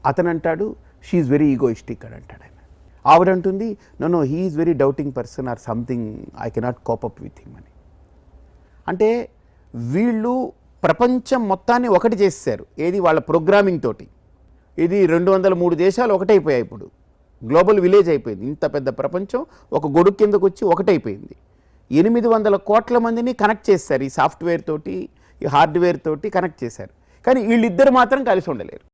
అతను అంటాడు షీఈ్ వెరీ ఈగోయిస్టిక్ అని అంటాడు ఆయన. ఆవిడంటుంది no he is very doubting person or something I cannot cope up with him అని. అంటే వీళ్ళు ప్రపంచం మొత్తాన్ని ఒకటి చేశారు. ఏది వాళ్ళ ప్రోగ్రామింగ్ తోటి. ఇది 203 దేశాలు ఒకటైపోయాయి. ఇప్పుడు గ్లోబల్ విలేజ్ అయిపోయింది. ఇంత పెద్ద ప్రపంచం ఒక గొడుగు కిందకు వచ్చి ఒకటైపోయింది. 800 కోట్ల మందిని కనెక్ట్ చేశారు. ఈ సాఫ్ట్వేర్ తోటి, ఈ హార్డ్వేర్ తోటి కనెక్ట్ చేశారు. కానీ వీళ్ళిద్దరు మాత్రం కలిసి ఉండలేరు.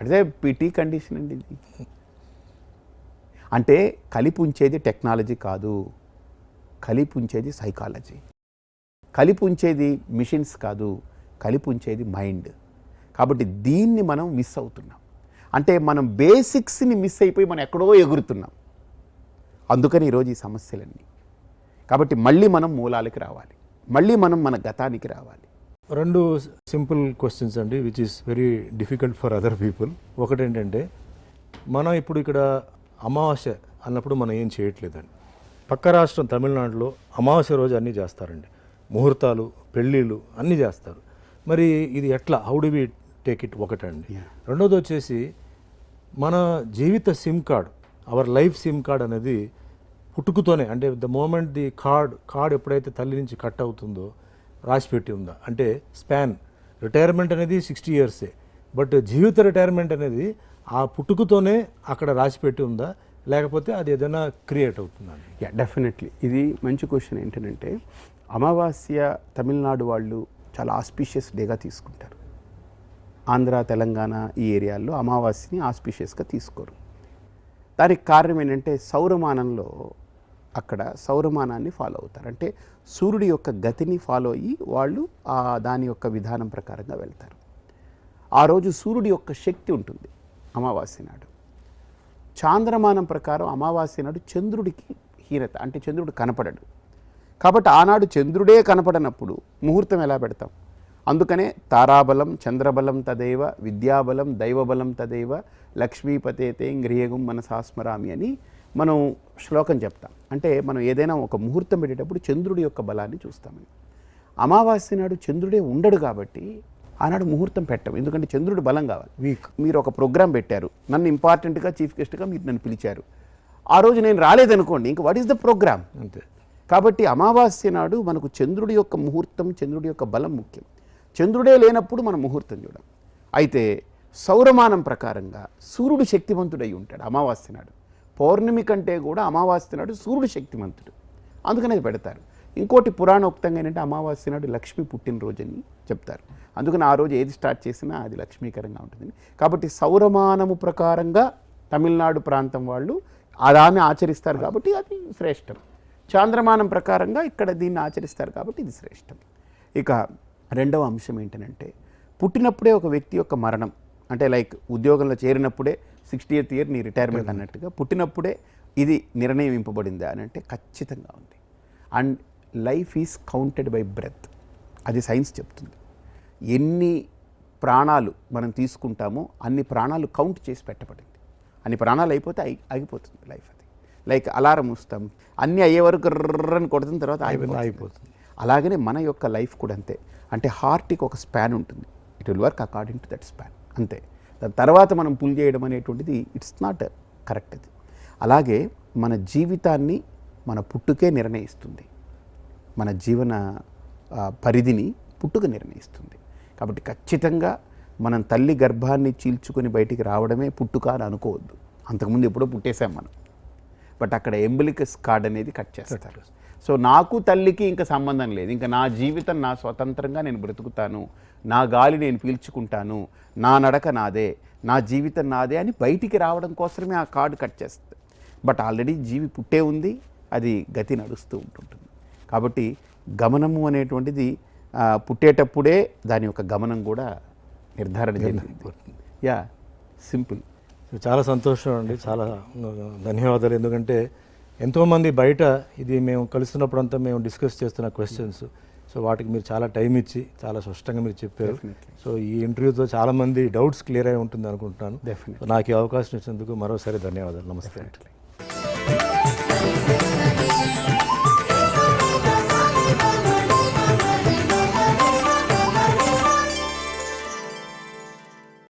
అదే పిటి కండిషన్ అండి ఇది. అంటే కలిపి ఉంచేది టెక్నాలజీ కాదు, కలిపి ఉంచేది సైకాలజీ. కలిపి ఉంచేది మిషన్స్ కాదు, కలిపి ఉంచేది మైండ్. కాబట్టి దీన్ని మనం మిస్ అవుతున్నాం. అంటే మనం బేసిక్స్ని మిస్ అయిపోయి మనం ఎక్కడో ఎగురుతున్నాం. అందుకని ఈరోజు ఈ సమస్యలన్నీ. కాబట్టి మళ్ళీ మనం మూలాలకి రావాలి, మళ్ళీ మనం మన గతానికి రావాలి. 2 సింపుల్ క్వశ్చన్స్ అండి, which is very difficult for other people. ఒకటేంటంటే, మనం ఇప్పుడు ఇక్కడ అమావాస్య అన్నప్పుడు మనం ఏం చేయట్లేదండి. పక్క రాష్ట్రం తమిళనాడులో అమావాస్య రోజు అన్నీ చేస్తారండి. ముహూర్తాలు, పెళ్ళిళ్ళు అన్నీ చేస్తారు. మరి ఇది ఎట్లా, how do we take it? ఒకటండి. రెండోది వచ్చేసి మన జీవిత sim card, our life sim card అనేది పుట్టుకతోనే, అంటే ద మూమెంట్ ది కార్డ్ ఎప్పుడైతే తల్లి నుంచి కట్ అవుతుందో రాసిపెట్టి ఉందా. అంటే స్పాన్ రిటైర్మెంట్ అనేది 60 ఇయర్సే, బట్ జీవిత రిటైర్మెంట్ అనేది ఆ పుట్టుకతోనే అక్కడ రాసిపెట్టి ఉందా, లేకపోతే అది ఏదైనా క్రియేట్ అవుతుందా? Yeah, definitely. ఇది మంచి క్వశ్చన్. ఏంటంటే అమావాస్య తమిళనాడు వాళ్ళు చాలా ఆస్పీషియస్ డేగా తీసుకుంటారు. ఆంధ్ర, తెలంగాణ ఈ ఏరియాల్లో అమావాస్యని ఆస్పీషియస్గా తీసుకోరు. దానికి కారణం ఏంటంటే సౌరమానంలో అక్కడ సౌరమానాన్ని ఫాలో అవుతారు. అంటే సూర్యుడి యొక్క గతిని ఫాలో అయ్యి వాళ్ళు దాని యొక్క విధానం ప్రకారంగా వెళ్తారు. ఆ రోజు సూర్యుడి యొక్క శక్తి ఉంటుంది అమావాస్య నాడు. చాంద్రమానం ప్రకారం అమావాస్య నాడు చంద్రుడికి హీనత, అంటే చంద్రుడు కనపడడు. కాబట్టి ఆనాడు చంద్రుడే కనపడనప్పుడు ముహూర్తం ఎలా పెడతాం? అందుకనే తారాబలం చంద్రబలం తదేవ, విద్యాబలం దైవబలం తదేవ, లక్ష్మీపతేతే గృహ్యగం మనసాస్మరామి అని మనం శ్లోకం చెప్తాం. అంటే మనం ఏదైనా ఒక ముహూర్తం పెట్టేటప్పుడు చంద్రుడి యొక్క బలాన్ని చూస్తామని. అమావాస్య నాడు చంద్రుడే ఉండడు కాబట్టి ఆనాడు ముహూర్తం పెట్టం. ఎందుకంటే చంద్రుడు బలం కావాలి. మీరు ఒక ప్రోగ్రాం పెట్టారు, నన్ను ఇంపార్టెంట్గా చీఫ్ గెస్ట్గా మీరు నన్ను పిలిచారు. ఆ రోజు నేను రాలేదనుకోండి, ఇంక వాట్ ఈస్ ద ప్రోగ్రామ్? అంతే. కాబట్టి అమావాస్య నాడు మనకు చంద్రుడి యొక్క ముహూర్తం, చంద్రుడి యొక్క బలం ముఖ్యం. చంద్రుడే లేనప్పుడు మనం ముహూర్తం చూడం. అయితే సౌరమానం ప్రకారంగా సూర్యుడు శక్తివంతుడై ఉంటాడు అమావాస్య నాడు. పౌర్ణమి కంటే కూడా అమావాస్య నాడు సూర్యుడు శక్తివంతుడు, అందుకని అది పెడతారు. ఇంకోటి పురాణోక్తంగా ఏంటంటే అమావాస్య నాడు లక్ష్మి పుట్టినరోజని చెప్తారు. అందుకని ఆ రోజు ఏది స్టార్ట్ చేసినా అది లక్ష్మీకరంగా ఉంటుంది. కాబట్టి సౌరమానము ప్రకారంగా తమిళనాడు ప్రాంతం వాళ్ళు దాన్ని ఆచరిస్తారు కాబట్టి అది శ్రేష్టం. చాంద్రమానం ప్రకారంగా ఇక్కడ దీన్ని ఆచరిస్తారు కాబట్టి ఇది శ్రేష్టం. ఇక రెండవ అంశం ఏంటంటే, పుట్టినప్పుడే ఒక వ్యక్తి యొక్క మరణం, అంటే లైక్ ఉద్యోగంలో చేరినప్పుడే 60th ఇయర్ నీ రిటైర్మెంట్ అన్నట్టుగా పుట్టినప్పుడే ఇది నిర్ణయింపబడిందా అని అంటే ఖచ్చితంగా ఉంది. And life is counted by breath, అది సైన్స్ చెప్తుంది. ఎన్ని ప్రాణాలు మనం తీసుకుంటామో అన్ని ప్రాణాలు కౌంట్ చేసి పెట్టబడింది. అన్ని ప్రాణాలు అయిపోతే ఆగిపోతుంది లైఫ్. అది లైక్ అలారం వస్తాం, అన్నీ అయ్యే వరకు రన్ కొడుతున్న తర్వాత అయిపోతుంది. అలాగనే మన యొక్క లైఫ్ కూడా అంతే. అంటే హార్ట్కి ఒక స్పాన్ ఉంటుంది, it will work according to that span, అంతే. దాని తర్వాత మనం పుల్ చేయడం అనేటువంటిది ఇట్స్ నాట్ కరెక్ట్. అది అలాగే మన జీవితాన్ని మన పుట్టుకే నిర్ణయిస్తుంది, మన జీవన పరిధిని పుట్టుక నిర్ణయిస్తుంది. కాబట్టి ఖచ్చితంగా మనం తల్లి గర్భాన్ని చీల్చుకొని బయటికి రావడమే పుట్టుక అని అనుకోవద్దు. అంతకుముందు ఎప్పుడో పుట్టేశాం మనం, బట్ అక్కడ ఎంబిలికస్ కార్డ్ అనేది కట్ చేస్తారు. సో నాకు తల్లికి ఇంకా సంబంధం లేదు, ఇంకా నా జీవితం నా స్వతంత్రంగా నేను బ్రతుకుతాను, నా గాలి నేను పీల్చుకుంటాను, నా నడక నాదే, నా జీవితం నాదే అని బయటికి రావడం కోసమే ఆ కార్డు కట్ చేస్తుంది. బట్ ఆల్రెడీ జీవి పుట్టే ఉంది, అది గతి నడుస్తూ ఉంటుంటుంది. కాబట్టి గమనము అనేటువంటిది పుట్టేటప్పుడే దాని యొక్క గమనం కూడా నిర్ధారణ జరిగింది. Yeah, simple. చాలా సంతోషం అండి, చాలా ధన్యవాదాలు. ఎందుకంటే ఎంతోమంది బయట ఇది మేము కలుస్తున్నప్పుడంతా మేము డిస్కస్ చేస్తున్న క్వశ్చన్స్, సో వాటికి మీరు చాలా టైం ఇచ్చి చాలా స్పష్టంగా మీరు చెప్పారు. సో ఈ ఇంటర్వ్యూతో చాలామంది డౌట్స్ క్లియర్ అయి ఉంటుంది అనుకుంటున్నాను. నాకు ఈ అవకాశం ఇచ్చినందుకు మరోసారి ధన్యవాదాలు. నమస్తే.